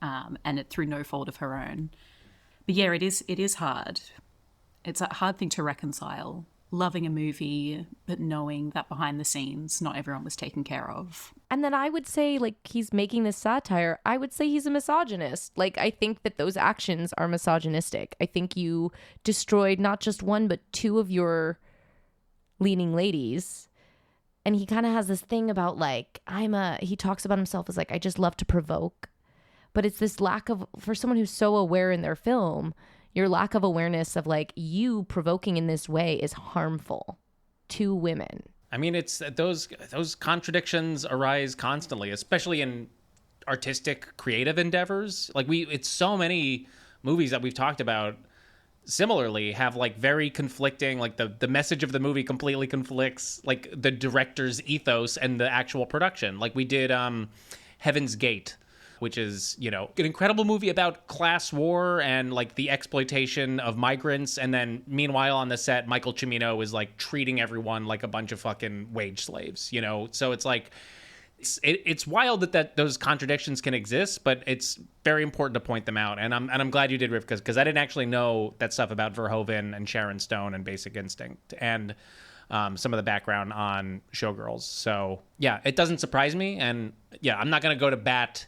and it through no fault of her own. But yeah, it is hard. It's a hard thing to reconcile, loving a movie but knowing that behind the scenes not everyone was taken care of. And then I would say, like, he's making this satire, I would say he's a misogynist. Like, I think that those actions are misogynistic. I think you destroyed not just one but two of your leading ladies. And he kind of has this thing about like, he talks about himself as like, I just love to provoke. But it's this lack of, for someone who's so aware in their film, your lack of awareness of like, you provoking in this way is harmful to women. I mean, it's those contradictions arise constantly, especially in artistic, creative endeavors. Like it's so many movies that we've talked about similarly have like very conflicting, like the message of the movie completely conflicts like the director's ethos and the actual production. Like we did Heaven's Gate, which is, you know, an incredible movie about class war and like the exploitation of migrants. And then meanwhile on the set, Michael Cimino is like treating everyone like a bunch of fucking wage slaves, you know? So it's like, it's wild that those contradictions can exist, but it's very important to point them out. And I'm glad you did, Riv, because I didn't actually know that stuff about Verhoeven and Sharon Stone and Basic Instinct and some of the background on Showgirls. So yeah, it doesn't surprise me. And yeah, I'm not going to go to bat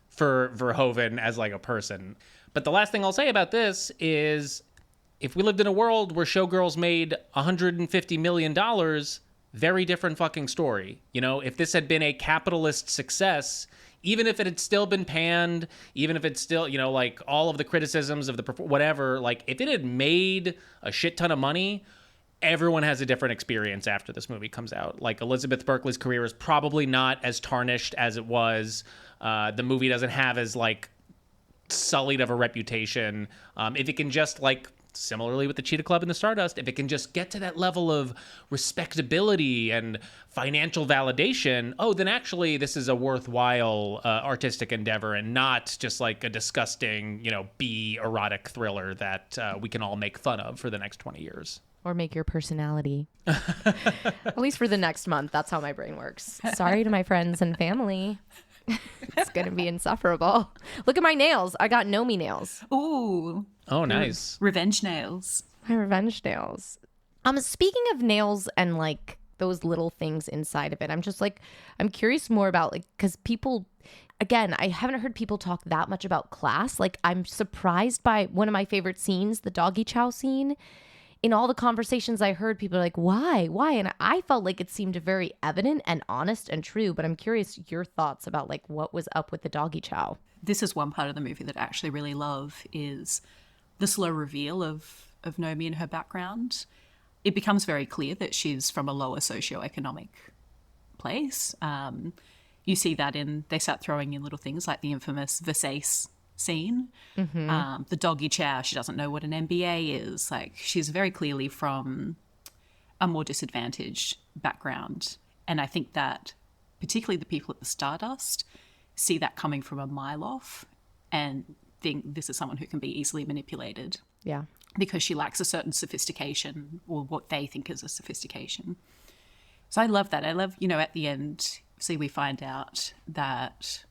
for Verhoeven as like a person. But the last thing I'll say about this is if we lived in a world where Showgirls made $150 million, very different fucking story. You know, if this had been a capitalist success, even if it had still been panned, even if it's still, you know, like all of the criticisms of the whatever, like if it had made a shit ton of money, everyone has a different experience after this movie comes out. Like Elizabeth Berkley's career is probably not as tarnished as it was. The movie doesn't have as like sullied of a reputation. If it can just like, similarly with the Cheetah Club and the Stardust, if it can just get to that level of respectability and financial validation, oh, then actually this is a worthwhile artistic endeavor and not just like a disgusting, you know, B erotic thriller that we can all make fun of for the next 20 years. Or make your personality. At least for the next month. That's how my brain works. Sorry to my friends and family. It's going to be insufferable. Look at my nails. I got Nomi nails. Ooh. Oh, nice. Revenge nails. My revenge nails. Speaking of nails and like those little things inside of it, I'm curious more about like, because people, again, I haven't heard people talk that much about class. Like I'm surprised by one of my favorite scenes, the doggy chow scene. In all the conversations I heard, people are like, why? And I felt like it seemed very evident and honest and true, but I'm curious your thoughts about like what was up with the doggy chow. This is one part of the movie that I actually really love is the slow reveal of Nomi and her background. It becomes very clear that she's from a lower socioeconomic place. You see that they start throwing in little things like the infamous Versace scene. Mm-hmm. The doggy chow, she doesn't know what an MBA is. Like she's very clearly from a more disadvantaged background. And I think that particularly the people at the Stardust see that coming from a mile off and think this is someone who can be easily manipulated. Yeah. Because she lacks a certain sophistication or what they think is a sophistication. So I love that. I love, you know, at the end, see, we find out that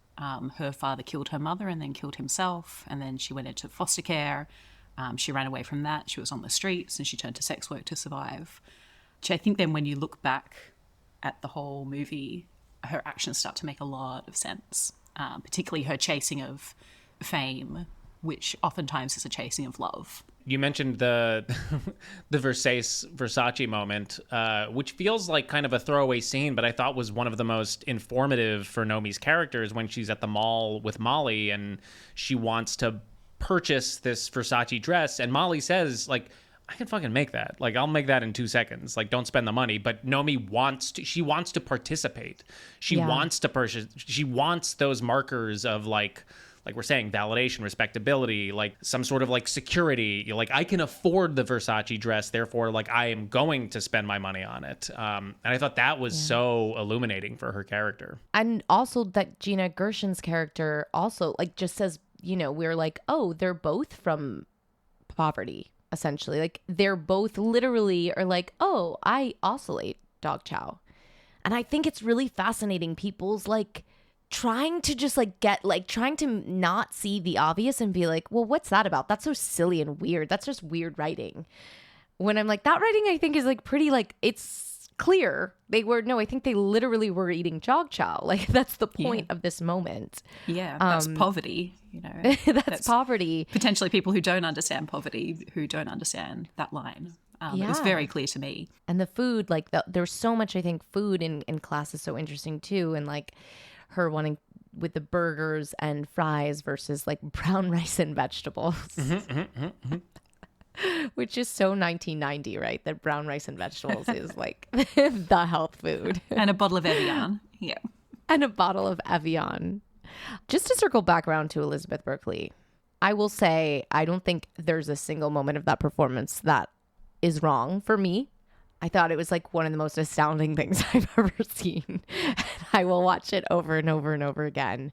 her father killed her mother and then killed himself. And then she went into foster care. She ran away from that. She was on the streets and she turned to sex work to survive. Which I think then when you look back at the whole movie, her actions start to make a lot of sense, particularly her chasing of fame, which oftentimes is a chasing of love. You mentioned the Versace moment, which feels like kind of a throwaway scene, but I thought was one of the most informative for Nomi's characters when she's at the mall with Molly and she wants to purchase this Versace dress. And Molly says, like, I can fucking make that. Like, I'll make that in 2 seconds. Like, don't spend the money. But Nomi wants to participate. She wants to purchase. She wants those markers of like we're saying, validation, respectability, like some sort of like security. Like I can afford the Versace dress, therefore like I am going to spend my money on it. And I thought that was so illuminating for her character. And also that Gina Gershon's character also like just says, you know, we're like, oh, they're both from poverty, essentially. Like they're both literally are like, oh, I oscillate dog chow. And I think it's really fascinating. People's like trying to just like trying to not see the obvious and be like, well, what's that about? That's so silly and weird. That's just weird writing. When I'm like, that writing I think is like pretty like it's clear. I think they literally were eating dog chow. Like that's the point of this moment. Yeah, that's poverty, you know. that's poverty. Potentially people who don't understand poverty, who don't understand that line. It was very clear to me. And the food, like there's so much, I think, food in class is so interesting too. And like her wanting with the burgers and fries versus like brown rice and vegetables, which is so 1990, right? That brown rice and vegetables is like the health food. And a bottle of Evian. Yeah. And a bottle of Evian. Just to circle back around to Elizabeth Berkley, I will say I don't think there's a single moment of that performance that is wrong for me. I thought it was like one of the most astounding things I've ever seen. And I will watch it over and over and over again.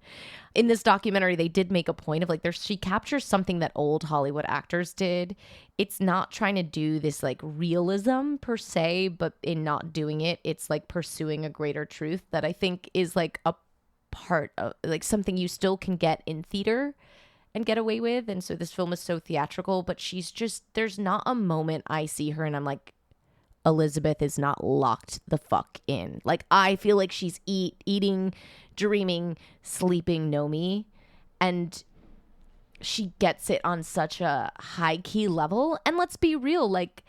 In this documentary, they did make a point of like she captures something that old Hollywood actors did. It's not trying to do this like realism per se, but in not doing it, it's like pursuing a greater truth that I think is like a part of like something you still can get in theater and get away with. And so this film is so theatrical, but there's not a moment I see her and I'm like, Elizabeth is not locked the fuck in. Like I feel like she's eating, dreaming, sleeping Nomi, and she gets it on such a high key level. And let's be real, like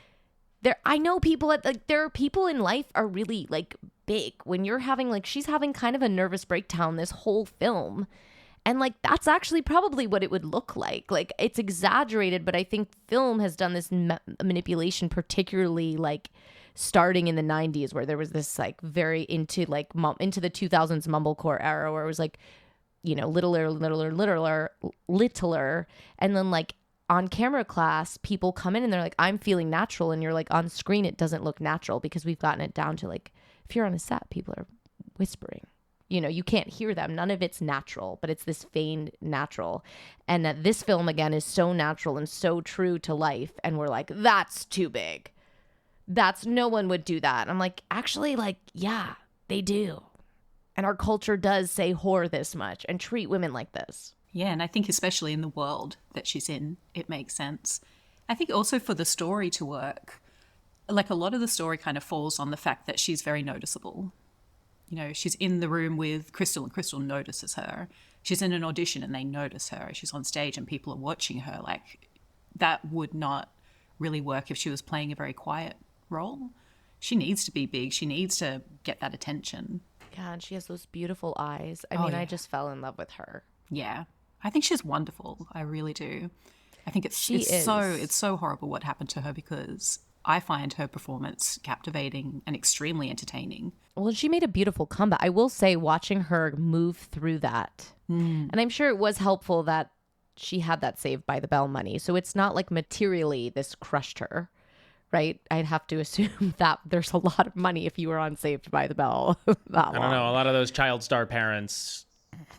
I know people there are people in life are really like big when you're having like, she's having kind of a nervous breakdown this whole film. And like, that's actually probably what it would look like. Like, it's exaggerated, but I think film has done this manipulation, particularly like starting in the 90s, where there was this like very into the 2000s mumblecore era, where it was like, you know, littler. And then like on Camera Class, people come in and they're like, I'm feeling natural. And you're like, on screen, it doesn't look natural, because we've gotten it down to like, if you're on a set, people are whispering. You know, you can't hear them. None of it's natural, but it's this feigned natural. And this film, again, is so natural and so true to life. And we're like, that's too big. No one would do that. I'm like, actually, like, yeah, they do. And our culture does say whore this much and treat women like this. Yeah, and I think especially in the world that she's in, it makes sense. I think also for the story to work, like a lot of the story kind of falls on the fact that she's very noticeable. You know, she's in the room with Crystal and Crystal notices her. She's in an audition and they notice her. She's on stage and people are watching her. Like, that would not really work if she was playing a very quiet role. She needs to be big. She needs to get that attention. Yeah, and she has those beautiful eyes. I mean, yeah. I just fell in love with her. Yeah. I think she's wonderful. I really do. I think it's so horrible what happened to her, because I find her performance captivating and extremely entertaining. Well, she made a beautiful comeback. I will say, watching her move through that, and I'm sure it was helpful that she had that Saved by the Bell money. So it's not like materially this crushed her, right? I'd have to assume that there's a lot of money if you were on Saved by the Bell that long. I don't know. A lot of those child star parents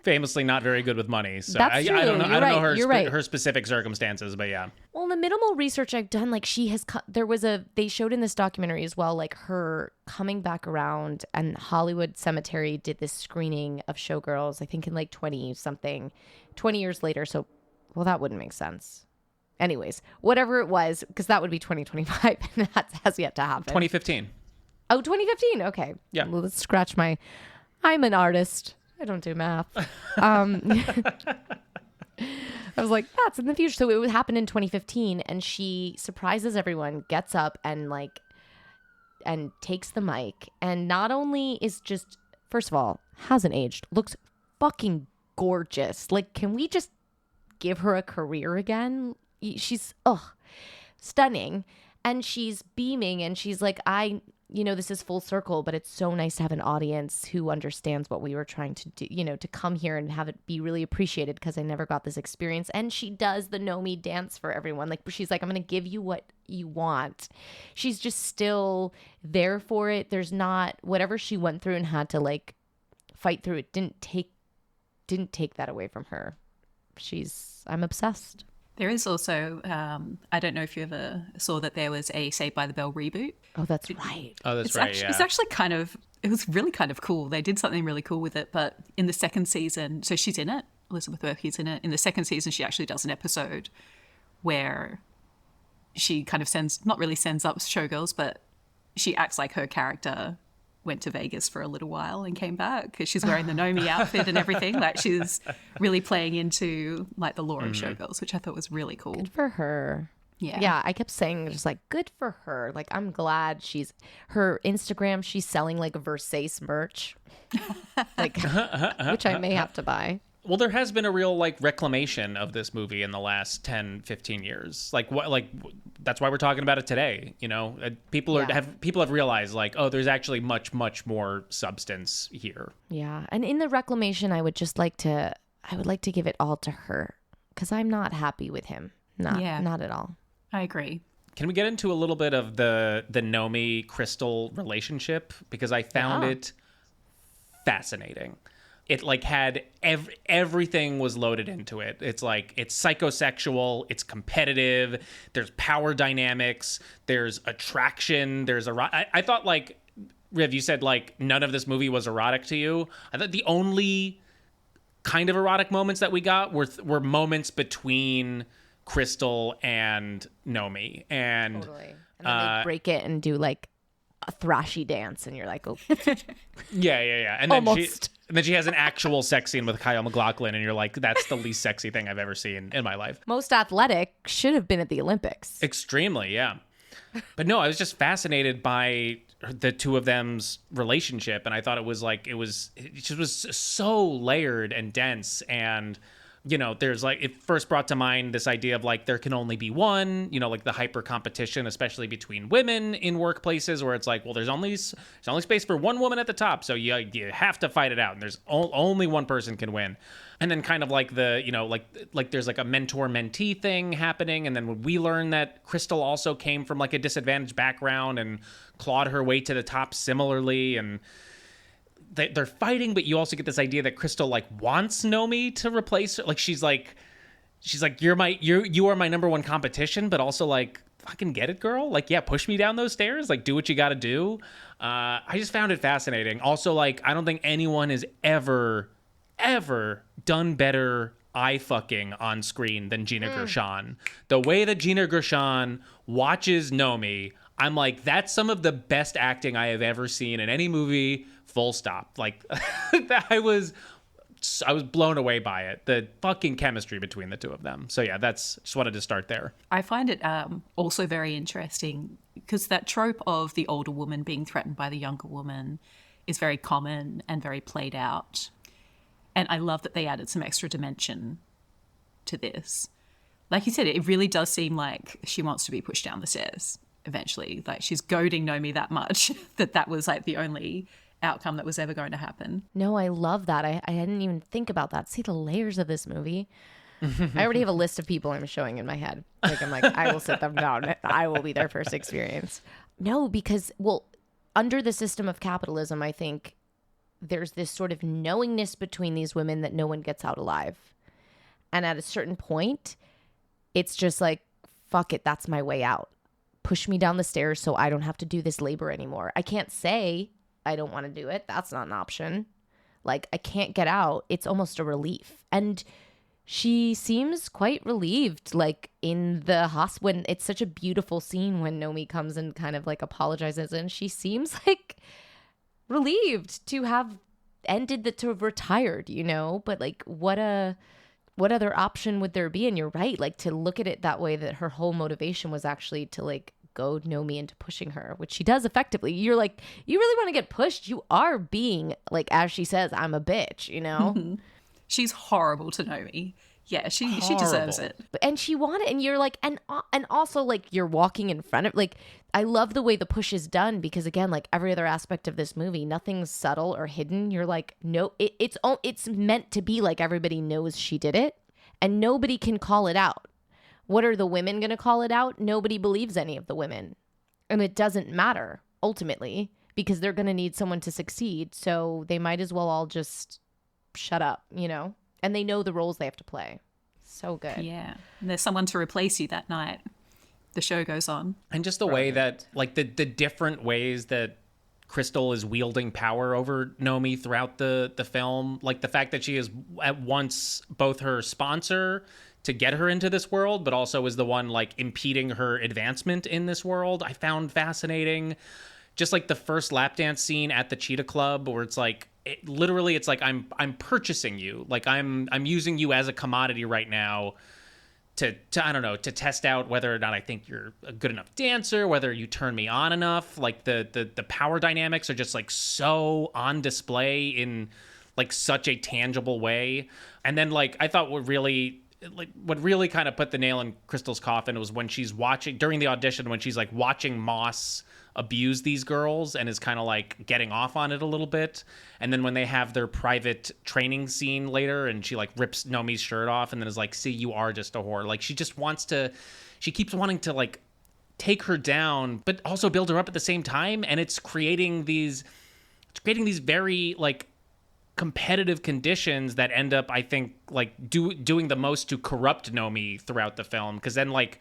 famously not very good with money. So That's true. I don't know. I don't know You're her specific circumstances, but yeah. Well, in the minimal research I've done, like they showed in this documentary as well, like her coming back around, and Hollywood Cemetery did this screening of Showgirls, I think in like 20 years later. So, well, that wouldn't make sense. Anyways, whatever it was, because that would be 2025, and that has yet to happen. 2015. Oh, 2015. Okay. Yeah. Well, let's scratch I'm an artist. I don't do math. I was like, that's in the future. So it would happen in 2015, and she surprises everyone, gets up and takes the mic, and not only is just, first of all, hasn't aged, looks fucking gorgeous. Like, can we just give her a career again? She's stunning, and she's beaming, and she's like, this is full circle, but it's so nice to have an audience who understands what we were trying to do, to come here and have it be really appreciated, because I never got this experience. And she does the Know Me dance for everyone. Like, she's like, I'm going to give you what you want. She's just still there for it. There's not, whatever she went through and had to like fight through, it didn't take that away from her. I'm obsessed. There is also, I don't know if you ever saw that there was a Saved by the Bell reboot. Oh, that's right. Oh, that's right. It's actually it was really kind of cool. They did something really cool with it. But in the second season, so she's in it. Elizabeth Berkley's in it. In the second season, she actually does an episode where she kind of not really sends up Showgirls, but she acts like her character went to Vegas for a little while and came back, because she's wearing the Know Me outfit and everything. Like, she's really playing into like the lore of Showgirls, which I thought was really cool. Good for her. Yeah, I kept saying just like, good for her. Like, I'm glad her Instagram, she's selling like Versace merch, like, which I may have to buy. Well, there has been a real like reclamation of this movie in the last 10, 15 years. Like, that's why we're talking about it today. People have realized like, oh, there's actually much, much more substance here. Yeah. And in the reclamation, I would like to give it all to her, because I'm not happy with him. Not at all. I agree. Can we get into a little bit of the Nomi Crystal relationship? Because I found it fascinating. It like had everything was loaded into it. It's like, it's psychosexual, it's competitive, there's power dynamics, there's attraction, I thought, like, Riv, you said like none of this movie was erotic to you. I thought the only kind of erotic moments that we got were moments between Crystal and Nomi, and totally. And then they break it and do like a thrashy dance, and you're like, oh. yeah. And then she has an actual sex scene with Kyle MacLachlan, and you're like, that's the least sexy thing I've ever seen in my life. Most athletic, should have been at the Olympics. Extremely, yeah. But no, I was just fascinated by the two of them's relationship, and I thought it just was so layered and dense. And there's like, it first brought to mind this idea of like there can only be one, like the hyper competition, especially between women in workplaces, where it's like, well, there's only space for one woman at the top, so you have to fight it out, and there's only one person can win. And then kind of like the like there's like a mentor mentee thing happening, and then when we learn that Crystal also came from like a disadvantaged background and clawed her way to the top similarly, and they're fighting, but you also get this idea that Crystal like wants Nomi to replace her. Like she's like you are my number one competition, but also like, fucking get it, girl. Like, yeah, push me down those stairs. Like, do what you got to do. I just found it fascinating. Also, like, I don't think anyone has ever done better eye fucking on screen than Gina Gershon. The way that Gina Gershon watches Nomi, I'm like, that's some of the best acting I have ever seen in any movie. Full stop. Like, I was blown away by it. The fucking chemistry between the two of them. So yeah, just wanted to start there. I find it also very interesting because that trope of the older woman being threatened by the younger woman is very common and very played out. And I love that they added some extra dimension to this. Like you said, it really does seem like she wants to be pushed down the stairs eventually. Like, she's goading Nomi that much that was like the only outcome that was ever going to happen. No, I love that. I didn't even think about that. See the layers of this movie. I already have a list of people I'm showing in my head. Like, I'm like, I will sit them down. I will be their first experience. No, because, well, under the system of capitalism, I think there's this sort of knowingness between these women that no one gets out alive. And at a certain point, it's just like, fuck it, that's my way out. Push me down the stairs so I don't have to do this labor anymore. I can't say I don't want to do it. That's not an option. Like, I can't get out. It's almost a relief. And she seems quite relieved, like in the hospital, when it's such a beautiful scene when Nomi comes and kind of like apologizes, and she seems like relieved to have to have retired, but like what other option would there be? And you're right, like, to look at it that way, that her whole motivation was actually to like goad Nomi into pushing her, which she does effectively. You're like, you really want to get pushed? You are being like, as she says, I'm a bitch, She's horrible to Nomi. Yeah, she deserves it. And she wanted, and you're like, and also like you're walking in front of, like, I love the way the push is done, because again, like every other aspect of this movie, nothing's subtle or hidden. You're like, no, it's meant to be like everybody knows she did it, and nobody can call it out. What are the women going to call it out? Nobody believes any of the women. And it doesn't matter, ultimately, because they're going to need someone to succeed. So they might as well all just shut up, And they know the roles they have to play. So good. Yeah. And there's someone to replace you that night. The show goes on. And just the way that, like, the different ways that Crystal is wielding power over Nomi throughout the film. Like, the fact that she is at once both her sponsor to get her into this world, but also is the one like impeding her advancement in this world, I found fascinating. Just like the first lap dance scene at the Cheetah Club, where it's like, literally it's like, I'm purchasing you, like I'm using you as a commodity right now to I don't know, to test out whether or not I think you're a good enough dancer, whether you turn me on enough. Like the power dynamics are just like so on display in like such a tangible way. And then like I thought what really kind of put the nail in Crystal's coffin was when she's watching, during the audition, when she's like watching Moss abuse these girls and is kind of like getting off on it a little bit. And then when they have their private training scene later and she like rips Nomi's shirt off and then is like, see, you are just a whore. Like, she keeps wanting to like take her down, but also build her up at the same time. And it's creating these very like competitive conditions that end up, I think, like doing the most to corrupt Nomi throughout the film. Because then like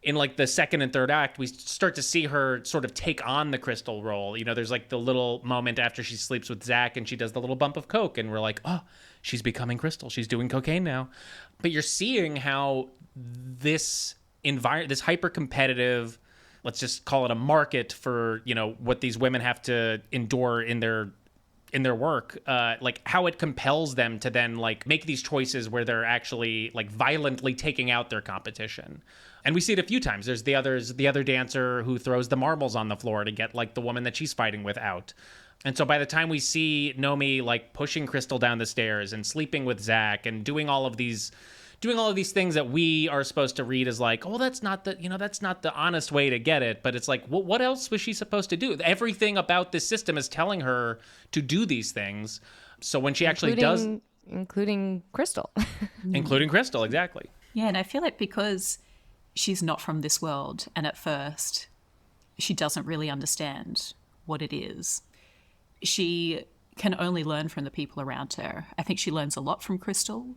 in like the second and third act, we start to see her sort of take on the Crystal role. There's like the little moment after she sleeps with Zach and she does the little bump of coke, and we're like, oh, she's becoming Crystal. She's doing cocaine now. But you're seeing how this hyper competitive, let's just call it a market for, what these women have to endure in their work, like how it compels them to then like make these choices where they're actually like violently taking out their competition. And we see it a few times. There's the other dancer who throws the marbles on the floor to get like the woman that she's fighting with out. And so by the time we see Nomi like pushing Crystal down the stairs and sleeping with Zach and doing all of these things that we are supposed to read as like, oh, that's not the honest way to get it. But it's like, well, what else was she supposed to do? Everything about this system is telling her to do these things. So when she actually does... Including Crystal. Including Crystal, exactly. Yeah, and I feel like because she's not from this world, and at first she doesn't really understand what it is, she can only learn from the people around her. I think she learns a lot from Crystal.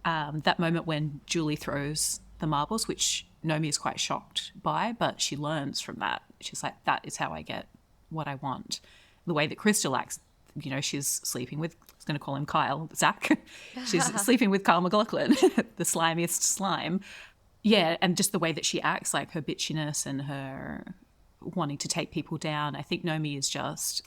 That moment when Julie throws the marbles, which Nomi is quite shocked by, but she learns from that. She's like, that is how I get what I want. The way that Crystal acts, you know, she's sleeping with, I was going to call him Kyle, Zach. She's sleeping with Kyle MacLachlan, the slimiest slime. Yeah, and just the way that she acts, like her bitchiness and her wanting to take people down. I think Nomi is just,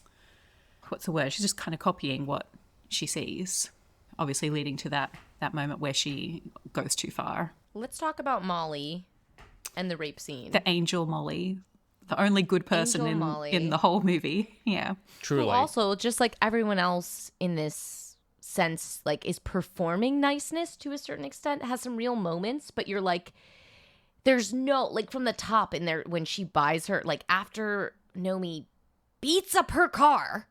what's the word? She's just kind of copying what she sees, obviously leading to that moment where she goes too far. Let's talk about Molly and the rape scene. The angel Molly, the only good person in the whole movie. Yeah. Truly. Who also, just like everyone else in this sense, like is performing niceness to a certain extent, has some real moments, but you're like, there's no, like from the top in there when she buys her, like after Nomi beats up her car,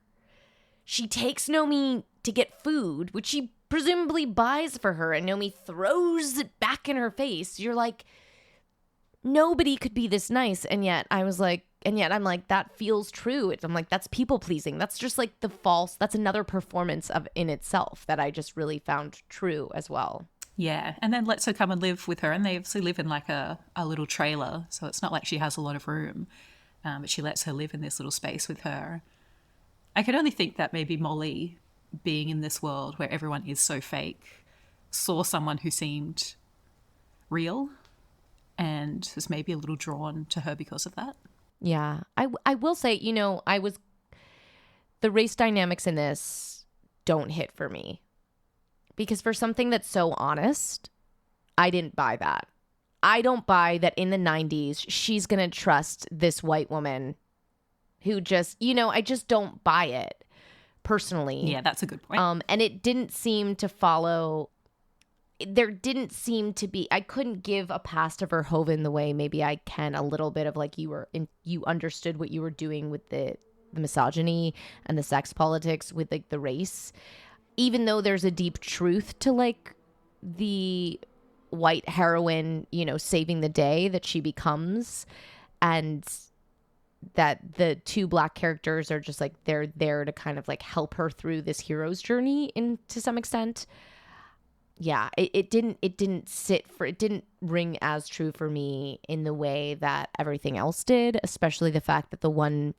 she takes Nomi to get food, which she presumably buys for her, and Nomi throws it back in her face. You're like, nobody could be this nice. And yet I'm like, that feels true. I'm like, that's people pleasing. That's just like that's another performance in itself that I just really found true as well. Yeah. And then lets her come and live with her. And they obviously live in like a little trailer. So it's not like she has a lot of room, but she lets her live in this little space with her. I could only think that maybe Molly, being in this world where everyone is so fake, saw someone who seemed real and was maybe a little drawn to her because of that. Yeah. I will say, you know, the race dynamics in this don't hit for me. Because for something that's so honest, I didn't buy that. I don't buy that in the 90s, she's going to trust this white woman who just, you know, I just don't buy it personally. Yeah, that's a good point. And it didn't seem to follow. There didn't seem to be. I couldn't give a pass to Verhoeven the way maybe I can a little bit of like you understood what you were doing with the misogyny and the sex politics with like the race, even though there's a deep truth to like the white heroine, you know, saving the day that she becomes, and that the two black characters are just like they're there to kind of like help her through this hero's journey to some extent. Yeah, it didn't ring as true for me in the way that everything else did, especially the fact that the one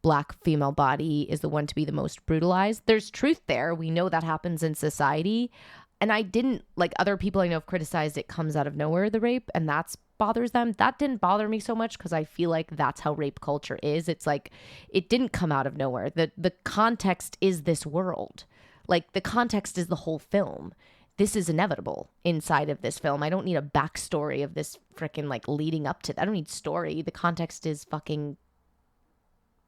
black female body is the one to be the most brutalized. There's truth there. We know that happens in society. And I didn't, like other people I know have criticized it comes out of nowhere, the rape, and that's bothers them. That didn't bother me so much because I feel like that's how rape culture is. It's like it didn't come out of nowhere. The context is this world. Like the context is the whole film. This is inevitable inside of this film. I don't need a backstory of this freaking like leading up to that. I don't need story. The context is fucking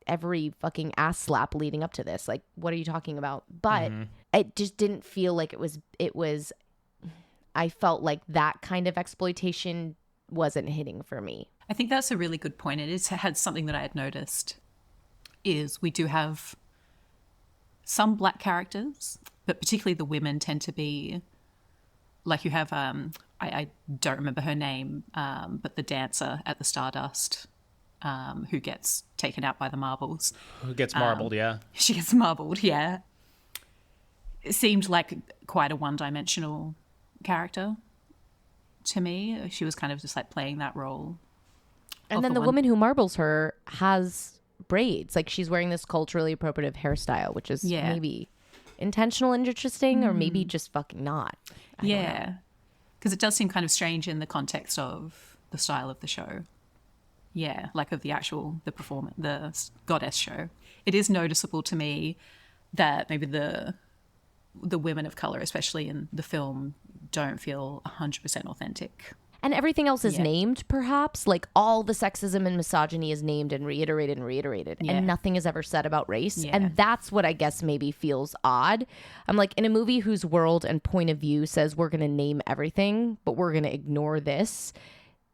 every fucking ass slap leading up to this. Like, what are you talking about? But it just didn't feel like it was, I felt like that kind of exploitation wasn't hitting for me. I think that's a really good point. It had something that I had noticed is we do have some black characters, but particularly the women tend to be like you have, I don't remember her name, but the dancer at the Stardust who gets taken out by the marbles. Who gets marbled, yeah. She gets marbled, yeah. It seemed like quite a one-dimensional character to me. She was kind of just like playing that role. And then the woman who marbles her has braids. Like she's wearing this culturally appropriate hairstyle, which is maybe intentional and interesting, or maybe just fucking not. Yeah, because it does seem kind of strange in the context of the style of the show. Yeah, like of the performance, the goddess show. It is noticeable to me that maybe the women of color, especially in the film, don't feel 100% authentic. And everything else is Yeah. named, perhaps. Like, all the sexism and misogyny is named and reiterated and reiterated. Yeah. And nothing is ever said about race. Yeah. And that's what I guess maybe feels odd. I'm like, in a movie whose world and point of view says we're going to name everything, but we're going to ignore this,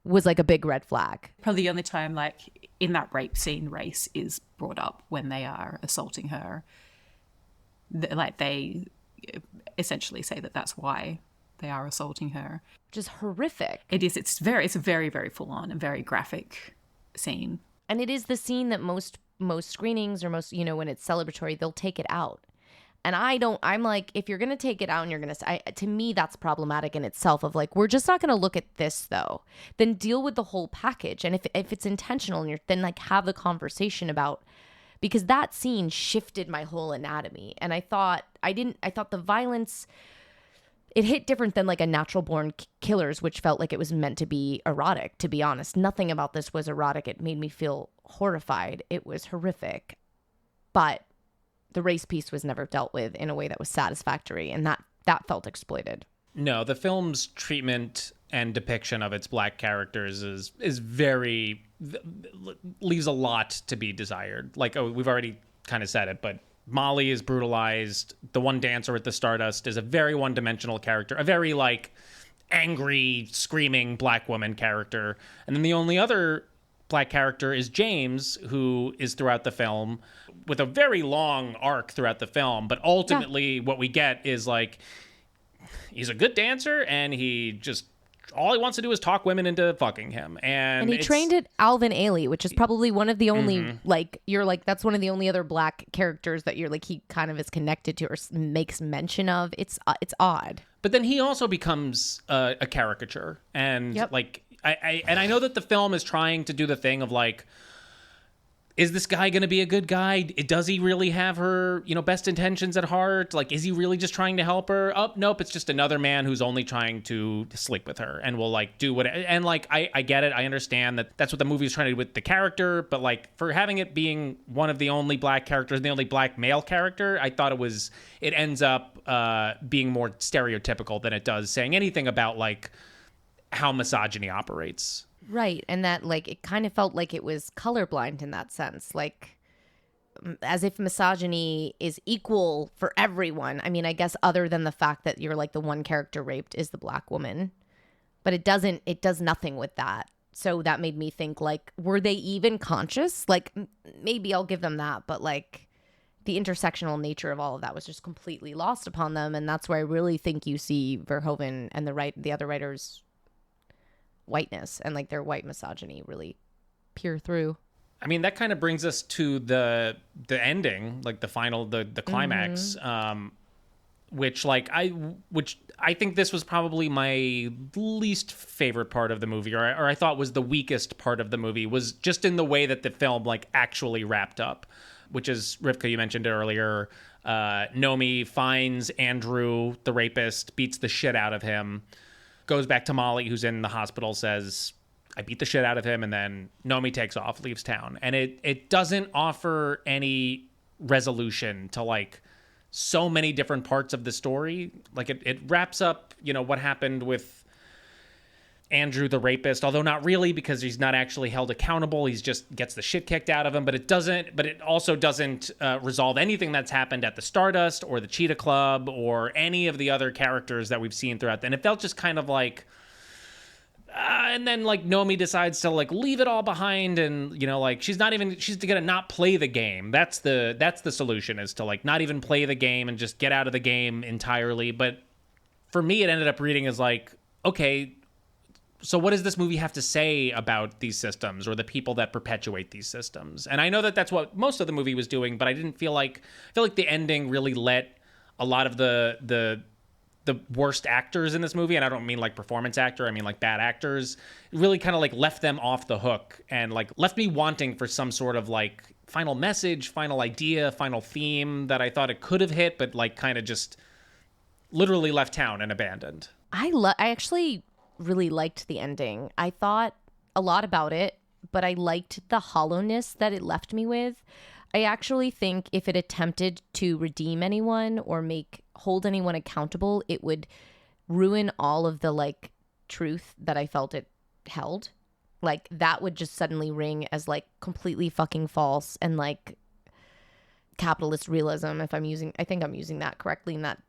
was like a big red flag. Probably the only time, like, in that rape scene, race is brought up when they are assaulting her. Like, they essentially say that that's why they are assaulting her. Which is horrific. It is. It's a very, very full on and very graphic scene. And it is the scene that most screenings or most, when it's celebratory, they'll take it out. And I'm like, if you're going to take it out and you're going to, to me, that's problematic in itself of like, we're just not going to look at this though. Then deal with the whole package. And if it's intentional and then like have the conversation about, because that scene shifted my whole anatomy. And I thought the violence, it hit different than like a Natural Born Killers, which felt like it was meant to be erotic, to be honest. Nothing about this was erotic. It made me feel horrified. It was horrific. But the race piece was never dealt with in a way that was satisfactory, and that felt exploited. No, the film's treatment and depiction of its black characters is very leaves a lot to be desired. Like, we've already kind of said it, but Molly is brutalized. The one dancer with the Stardust is a very one-dimensional character, a very like angry, screaming black woman character. And then the only other black character is James, who is throughout the film with a very long arc throughout the film. But ultimately what we get is like, he's a good dancer and all he wants to do is talk women into fucking him. And he trained at Alvin Ailey, which is probably one of the only, like, you're like, that's one of the only other black characters that you're like, he kind of is connected to or makes mention of. It's odd. But then he also becomes a caricature. And like, I know that the film is trying to do the thing of like, is this guy going to be a good guy? Does he really have her, best intentions at heart? Like, is he really just trying to help her? Oh, nope. It's just another man who's only trying to sleep with her and will like do what, and like, I get it. I understand that that's what the movie is trying to do with the character, but like for having it being one of the only black characters, the only black male character, I thought it ends up being more stereotypical than it does saying anything about like how misogyny operates. Right. And that, like, it kind of felt like it was colorblind in that sense. Like, as if misogyny is equal for everyone. I mean, I guess other than the fact that you're like the one character raped is the black woman. But it does nothing with that. So that made me think, like, were they even conscious? Like, maybe I'll give them that. But, like, the intersectional nature of all of that was just completely lost upon them. And that's where I really think you see Verhoeven and the other writers' whiteness and like their white misogyny really peer through. I mean, that kind of brings us to the ending, like the final, the climax, which I think this was probably my least favorite part of the movie, or I thought was the weakest part of the movie, was just in the way that the film like actually wrapped up, which is, Rivka, you mentioned it earlier. Nomi finds Andrew, the rapist, beats the shit out of him, goes back to Molly, who's in the hospital, says, I beat the shit out of him, and then Nomi takes off, leaves town. And it doesn't offer any resolution to like so many different parts of the story. Like it wraps up, what happened with Andrew the rapist, although not really, because he's not actually held accountable. He's just gets the shit kicked out of him, but it also doesn't resolve anything that's happened at the Stardust or the Cheetah Club or any of the other characters that we've seen throughout. And it felt just kind of like, and then like Nomi decides to like leave it all behind, and like she's gonna not play the game. That's the solution, is to like not even play the game and just get out of the game entirely. But for me, it ended up reading as like, okay, so what does this movie have to say about these systems or the people that perpetuate these systems? And I know that that's what most of the movie was doing, but I feel like the ending really let a lot of the worst actors in this movie, and I don't mean like performance actor, I mean like bad actors, really kind of like left them off the hook and like left me wanting for some sort of like final message, final idea, final theme that I thought it could have hit, but like kind of just literally left town and abandoned. I actually really liked the ending. I thought a lot about it, but I liked the hollowness that it left me with. I actually think if it attempted to redeem anyone or hold anyone accountable, it would ruin all of the like truth that I felt it held. Like, that would just suddenly ring as, like, completely fucking false and, like, capitalist realism, if I think I'm using that correctly, and that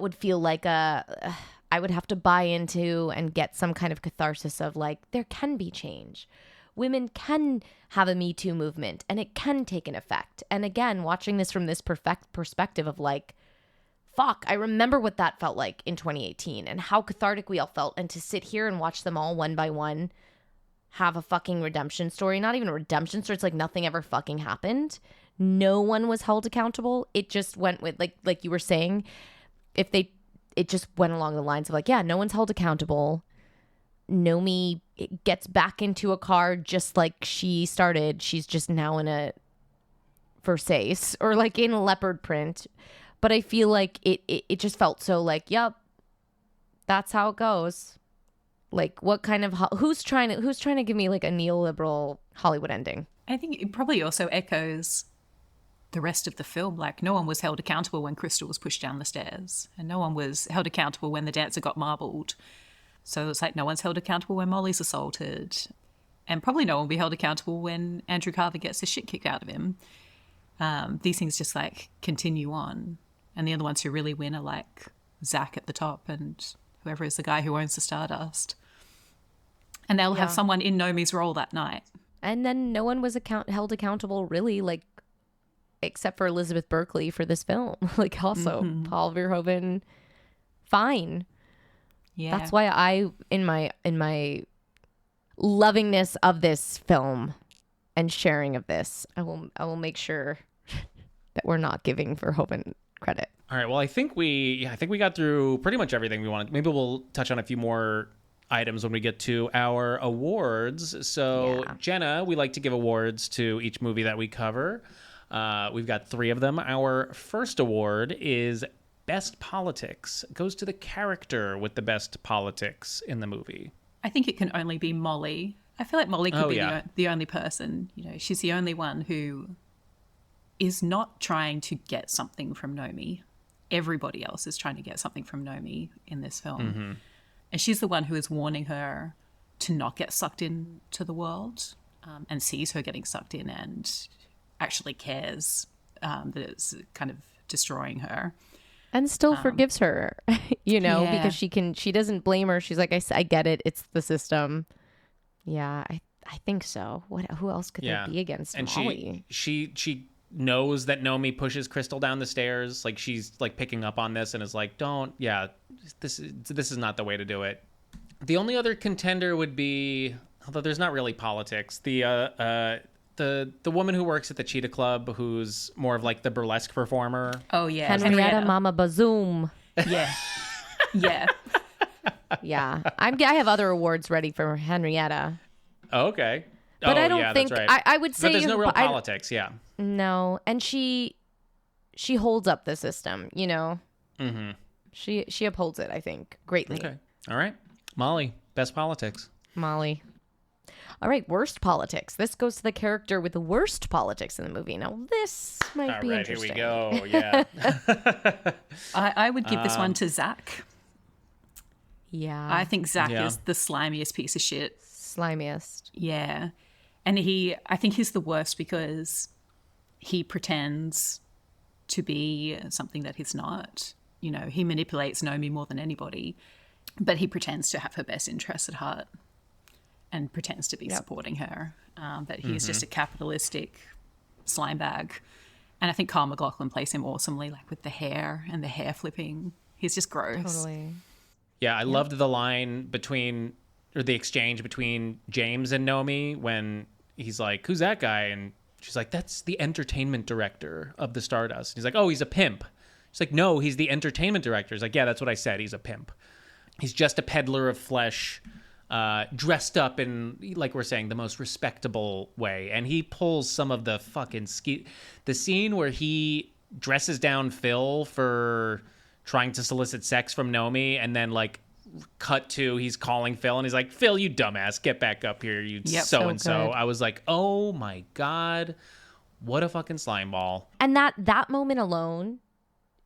would feel like I would have to buy into and get some kind of catharsis of, like, there can be change. Women can have a Me Too movement, and it can take an effect. And again, watching this from this perspective of, like, fuck, I remember what that felt like in 2018 and how cathartic we all felt. And to sit here and watch them all one by one have a fucking redemption story, not even a redemption story, it's like nothing ever fucking happened. No one was held accountable. It just went with, like you were saying, it just went along the lines of, like, yeah, no one's held accountable. Nomi gets back into a car just like she started. She's just now in a Versace or, like, in a leopard print. But I feel like it just felt so, like, yep, that's how it goes. Like, what kind of who's trying to give me, like, a neoliberal Hollywood ending? I think it probably also echoes the rest of the film. Like, no one was held accountable when Crystal was pushed down the stairs, and no one was held accountable when the dancer got marbled. So it's like no one's held accountable when Molly's assaulted, and probably no one will be held accountable when Andrew Carver gets the shit kicked out of him. These things just, like, continue on, and the only ones who really win are, like, Zach at the top and whoever is the guy who owns the Stardust. And they'll have someone in Nomi's role that night. And then no one was held accountable, really, like, except for Elizabeth Berkley for this film. Like, also, Paul Verhoeven, fine. Yeah. That's why I, in my lovingness of this film and sharing of this, I will make sure that we're not giving Verhoeven credit. All right. Well, I think we got through pretty much everything we wanted. Maybe we'll touch on a few more items when we get to our awards. So, yeah. Jenna, we like to give awards to each movie that we cover. We've got 3 of them. Our first award is Best Politics. It goes to the character with the best politics in the movie. I think it can only be Molly. I feel like Molly could be the only person. You know, she's the only one who is not trying to get something from Nomi. Everybody else is trying to get something from Nomi in this film. Mm-hmm. And she's the one who is warning her to not get sucked into the world, and sees her getting sucked in and actually cares that it's kind of destroying her. And still forgives her, because she doesn't blame her. She's like, I get it. It's the system. Yeah, I think so. Who else could there be against Molly? She knows that Nomi pushes Crystal down the stairs. Like, she's, like, picking up on this and is like, this is not the way to do it. The only other contender would be, although there's not really politics, the woman who works at the Cheetah Club, who's more of, like, the burlesque performer. Oh yeah, Henrietta Mama Bazoom. Yeah. Yeah. Yeah. I have other awards ready for Henrietta. Oh, okay. But I don't think that's right. I would say, but there's no real politics. Yeah. No, and she holds up the system. Mm-hmm. She upholds it, I think, greatly. Okay. All right, Molly, best politics. Molly. All right, worst politics. This goes to the character with the worst politics in the movie. Now, this might be interesting. Here we go. Yeah. I would give this one to Zach. Yeah. I think Zach is the slimiest piece of shit. Slimiest. Yeah. And I think he's the worst because he pretends to be something that he's not. He manipulates Nomi more than anybody, but he pretends to have her best interests at heart and pretends to be supporting her. But he's just a capitalistic slime bag. And I think Kyle MacLachlan plays him awesomely, like with the hair and the hair flipping. He's just gross. Totally. Yeah, I loved the line the exchange between James and Nomi when he's like, who's that guy? And she's like, that's the entertainment director of the Stardust. He's like, oh, he's a pimp. She's like, no, he's the entertainment director. He's like, yeah, that's what I said. He's a pimp. He's just a peddler of flesh, dressed up in, like we're saying, the most respectable way. And he pulls some of the fucking the scene where he dresses down Phil for trying to solicit sex from Nomi, and then, like, cut to he's calling Phil and he's like, Phil, you dumbass, get back up here, you so-and-so. I was like, oh my God, what a fucking slime ball. And that moment alone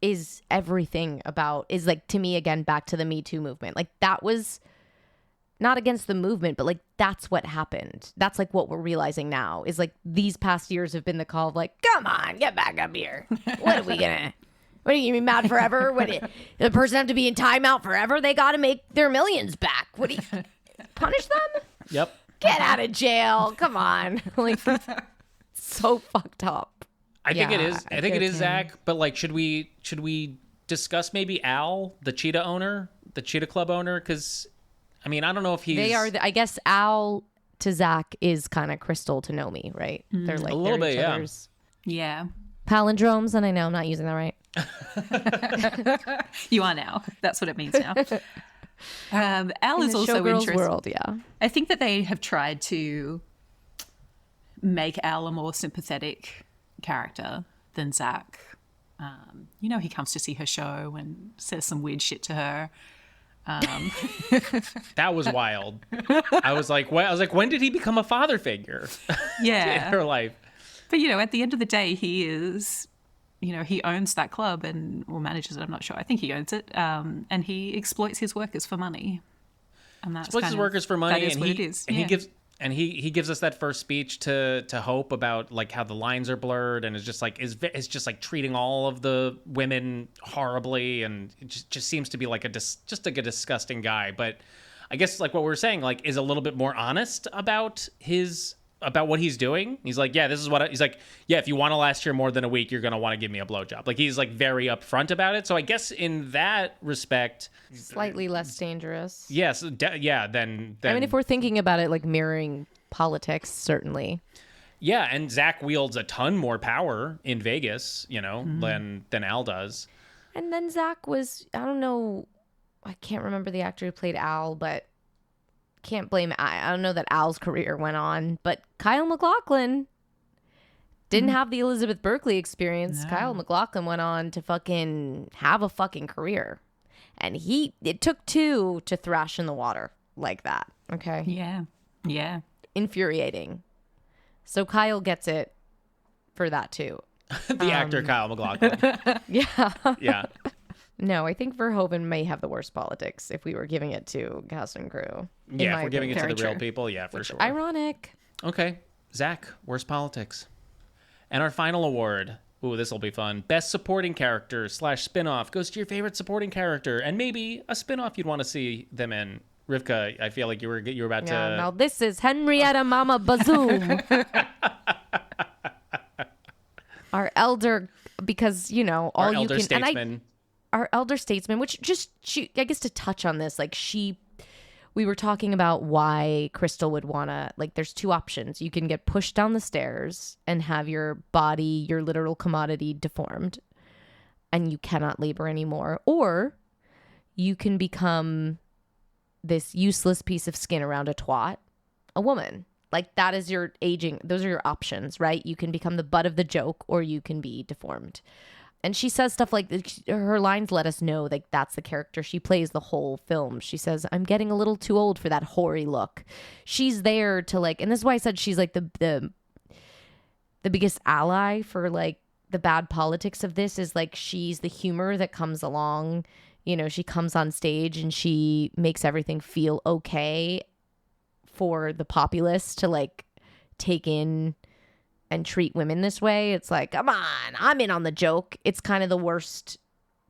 is everything is, like, to me, again, back to the Me Too movement. Like, that was not against the movement, but like that's what happened. That's like what we're realizing now is like these past years have been the call of like, come on, get back up here. What are we gonna? What are you gonna be mad forever? The person have to be in timeout forever? They got to make their millions back. What do you punish them? Yep. Get out of jail. Come on. Like, so fucked up. I think it is. I think it is, 13. Zach. But like, should we discuss maybe Al, the cheetah owner, the cheetah club owner? Because I mean, I don't know if he's. They are. I guess Al to Zach is kind of Crystal to Nomi, right? They're like A little they're each bit, yeah. other's Yeah. palindromes, and I know I'm not using that right. You are now. That's what it means now. Al In is the also Showgirls interesting. world, yeah. I think that they have tried to make Al a more sympathetic character than Zach. He comes to see her show and says some weird shit to her. That was wild. I was like, when did he become a father figure in Yeah. her life? But, at the end of the day, he is, he owns that club or manages it. I'm not sure. I think he owns it. And he exploits his workers for money. And that's Exploits his workers for money, that is and what he it is. and Yeah. he gives us that first speech to Hope about like how the lines are blurred, and is just like treating all of the women horribly, and it just seems to be like a disgusting guy. But I guess like what we're saying like is a little bit more honest about what he's doing. He's like, yeah, this is what he's like. Yeah, if you want to last here more than a week, you're gonna want to give me a blowjob. Like he's like very upfront about it. So I guess in that respect, Slightly less dangerous. yes, Then I mean, if we're thinking about it like mirroring politics, certainly. yeah, and Zach wields a ton more power in Vegas, than Al does. And then Zach was, I don't know, I can't remember the actor who played Al, but can't blame, I don't know that Al's career went on, but Kyle MacLachlan didn't have the Elizabeth Berkley experience. No. Kyle MacLachlan went on to fucking have a fucking career. And it took two to thrash in the water like that. Okay. Yeah. Yeah. Infuriating. So Kyle gets it for that too. The actor Kyle MacLachlan. Yeah. Yeah. No, I think Verhoeven may have the worst politics if we were giving it to cast and crew. in Yeah, my if we're giving it to opinion. the Very real true. people, yeah, for sure. Ironic. Okay. Zach, worst politics. And our final award. Ooh, this will be fun. Best supporting character / spinoff goes to your favorite supporting character, and maybe a spinoff you'd want to see them in. Rivka, I feel like you were about Yeah, to. now this is Henrietta Mama Bazoom. Our elder, because, all our you elder can... statesman. Our elder statesman, which I guess to touch on this, like we were talking about why Crystal would want to, like, there's two options. You can get pushed down the stairs and have your body, your literal commodity, deformed, and you cannot labor anymore. Or you can become this useless piece of skin around a twat, a woman. Like, that is your aging. Those are your options, right? You can become the butt of the joke, or you can be deformed. And she says stuff like, her lines let us know, like, that's the character she plays the whole film. She says, I'm getting a little too old for that hoary look. She's there to, like, and this is why I said she's, like, the biggest ally for, like, the bad politics of this is, like, she's the humor that comes along. She comes on stage and she makes everything feel okay for the populace to, like, take in and treat women this way. It's like, come on, I'm in on the joke. It's kind of the worst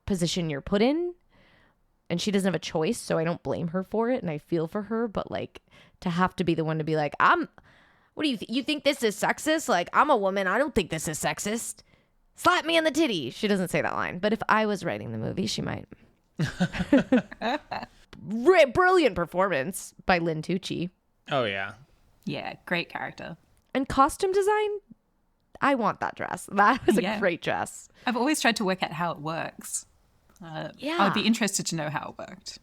position you're put in. And she doesn't have a choice, so I don't blame her for it, and I feel for her. But, like, to have to be the one to be like, what do you think? You think this is sexist? Like, I'm a woman. I don't think this is sexist. Slap me on the titty. She doesn't say that line. But if I was writing the movie, she might. Brilliant performance by Lynn Tucci. Oh, yeah. Yeah. Great character. And costume design, I want that dress. That was a Yeah. great dress. I've always tried to work out how it works. I would be interested to know how it worked.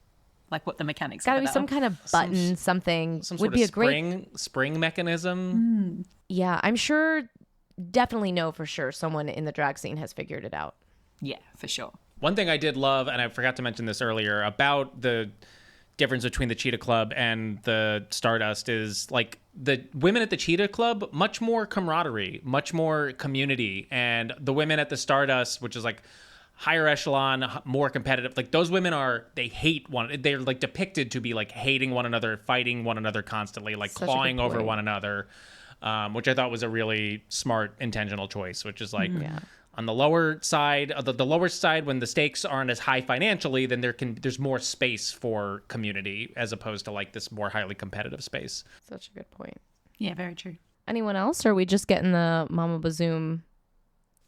Like what the mechanics Got to of be it some are. kind of button, something. Some would sort be of a great. spring mechanism. Yeah, I'm sure. Definitely know for sure someone in the drag scene has figured it out. Yeah, for sure. One thing I did love, and I forgot to mention this earlier, about the difference between the Cheetah Club and the Stardust is, like, the women at the Cheetah Club, much more camaraderie, much more community. And the women at the Stardust, which is, like, higher echelon, more competitive. Like those women they hate they're like depicted to be like hating one another, fighting one another constantly, like Such a clawing good over point. one another, which I thought was a really smart, intentional choice, which is like on the lower side, the lower side, when the stakes aren't as high financially, then there's more space for community as opposed to like this more highly competitive space. Such a good point. Yeah, very true. Anyone else, or are we just getting the Mama Bazoom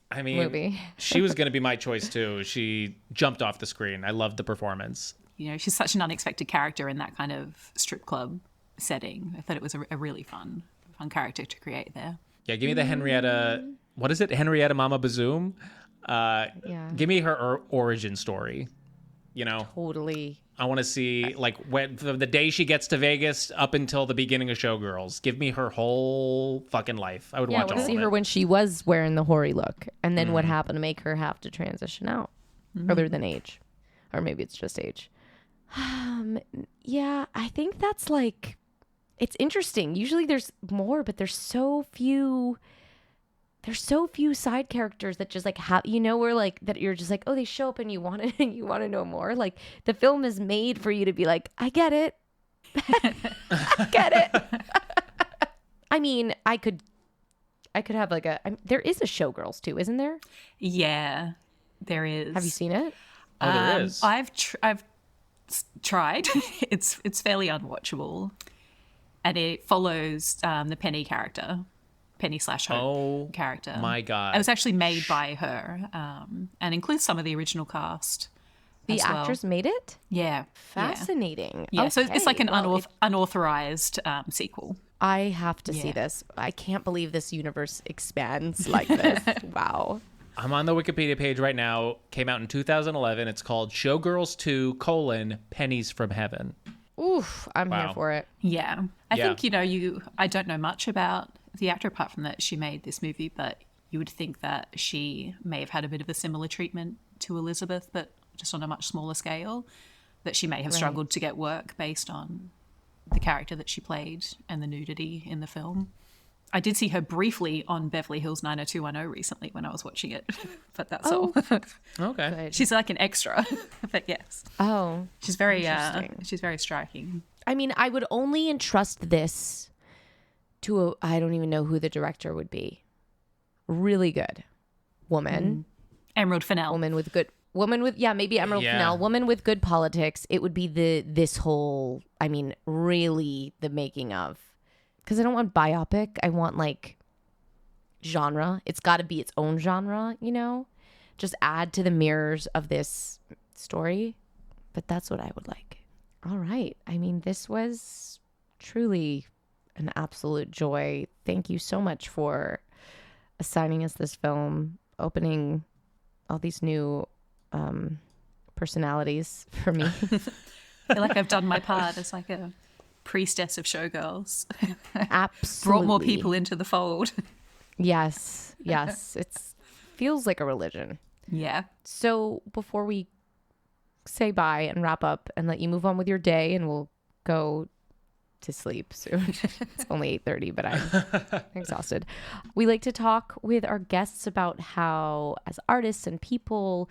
I mean, movie? she was going to be my choice too. She jumped off the screen. I loved the performance. You know, she's such an unexpected character in that kind of strip club setting. I thought it was a really fun character to create there. Yeah, give me the Henrietta. What is it? Henrietta Mama Bazoom? Give me her origin story. You know, Totally. I want to see like when the day she gets to Vegas up until the beginning of Showgirls. Give me her whole fucking life. I would Yeah, I watch want all to see of her it. when she was wearing the hoary look, and then what happened to make her have to transition out, other than age, or maybe it's just age. Yeah, I think that's like, it's interesting. Usually there's more, but there's so few. There's so few side characters that just like have, you know, where like that you're just like, oh, they show up and you want to know more. Like the film is made for you to be like, I get it. I get it. I mean, I could have like there is a Showgirls too, isn't there? Yeah, there is. Have you seen it? Oh, there is. I've tried. It's fairly unwatchable, and it follows the Penny character. Penny/Hope character. My God. It was actually made by her, and includes some of the original cast. The as well. actress made it? Yeah. Fascinating. Yeah, so it's like an Okay, well, unauthorized sequel. I have to see this. I can't believe this universe expands like this. Wow. I'm on the Wikipedia page right now. Came out in 2011. It's called Showgirls 2: Pennies from Heaven. Oof, I'm here for it. Yeah. I Yeah. think, I don't know much about the actor apart from that she made this movie, but you would think that she may have had a bit of a similar treatment to Elizabeth, but just on a much smaller scale, that she may have struggled to get work based on the character that she played and the nudity in the film. I did see her briefly on Beverly Hills 90210 recently when I was watching it, but that's all. Okay. Good. She's like an extra, but yes. Oh, She's very Interesting. she's very striking. I mean, I would only entrust this to I don't even know who the director would be. Really good woman. Emerald Fennell. Woman with maybe Emerald Yeah. Fennell. Woman with good politics. It would be this whole, I mean, really the making of. Because I don't want biopic. I want like genre. It's got to be its own genre, you know? Just add to the mirrors of this story. But that's what I would like. All right. I mean, this was truly an absolute joy. Thank you so much for assigning us this film, opening all these new personalities for me. I feel like I've done my part as like a priestess of Showgirls. Absolutely. Brought more people into the fold. Yes. It feels like a religion. Yeah. So before we say bye and wrap up and let you move on with your day, and we'll go to sleep soon. It's only 8:30, but I'm exhausted. We like to talk with our guests about how, as artists and people,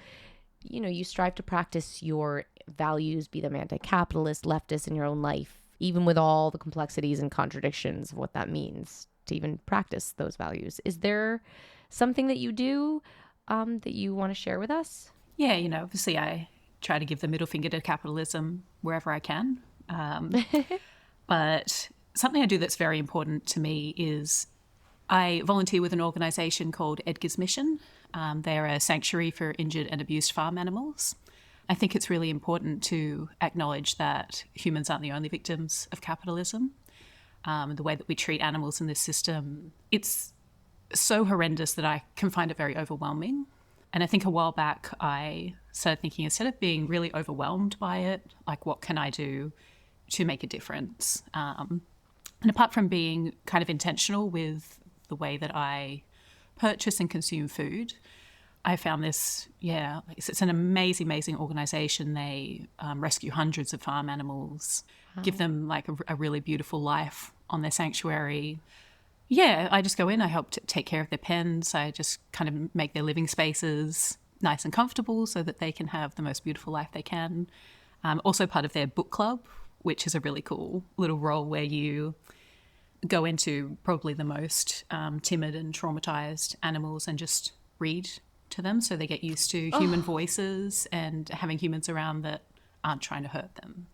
you strive to practice your values, be them anti-capitalist, leftist in your own life, even with all the complexities and contradictions of what that means to even practice those values. Is there something that you do that you want to share with us? Yeah, obviously I try to give the middle finger to capitalism wherever I can. But something I do that's very important to me is I volunteer with an organisation called Edgar's Mission. They're a sanctuary for injured and abused farm animals. I think it's really important to acknowledge that humans aren't the only victims of capitalism. The way that we treat animals in this system, it's so horrendous that I can find it very overwhelming. And I think a while back I started thinking, instead of being really overwhelmed by it, like what can I do to make a difference? And apart from being kind of intentional with the way that I purchase and consume food, I found this, it's an amazing, amazing organisation. They rescue hundreds of farm animals, give them like a really beautiful life on their sanctuary. Yeah, I just go in, I help take care of their pens, I just kind of make their living spaces nice and comfortable so that they can have the most beautiful life they can. Also part of their book club, which is a really cool little role where you go into probably the most timid and traumatized animals and just read to them so they get used to human voices and having humans around that aren't trying to hurt them.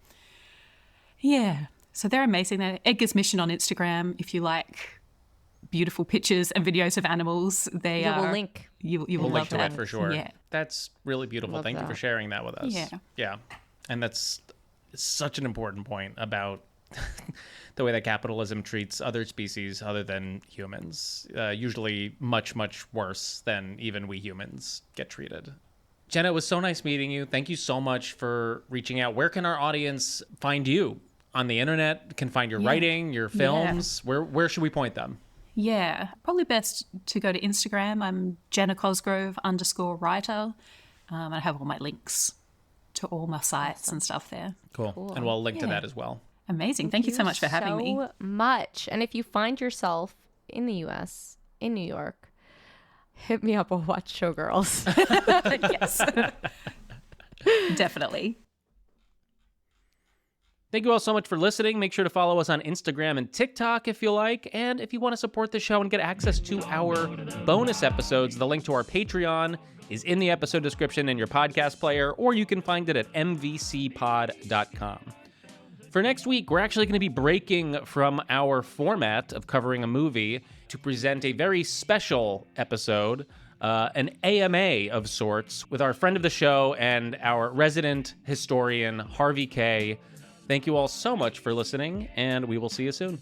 Yeah, so they're amazing. They're Edgar's Mission on Instagram. If you like beautiful pictures and videos of animals, they Yeah, are... we'll link. You will We'll love link to that. it for sure. Yeah. That's really beautiful. Love Thank you for that. sharing that with us. Yeah. And that's such an important point about the way that capitalism treats other species other than humans. Usually much, much worse than even we humans get treated. Jenna, it was so nice meeting you. Thank you so much for reaching out. Where can our audience find you? On the internet? Can find your writing, your films? Where should we point them? Yeah, probably best to go to Instagram. I'm Jenna Cosgrove _writer. I have all my links to all my sites and stuff there. Cool. And we'll link to that as well. Amazing. Thank you so much for having me. So much. And if you find yourself in the US, in New York, hit me up. We'll watch Showgirls. Yes. Definitely. Thank you all so much for listening. Make sure to follow us on Instagram and TikTok if you like. And if you want to support the show and get access to our bonus episodes, the link to our Patreon is in the episode description in your podcast player, or you can find it at mvcpod.com. For next week, we're actually going to be breaking from our format of covering a movie to present a very special episode, an AMA of sorts, with our friend of the show and our resident historian, Harvey Kaye. Thank you all so much for listening, and we will see you soon.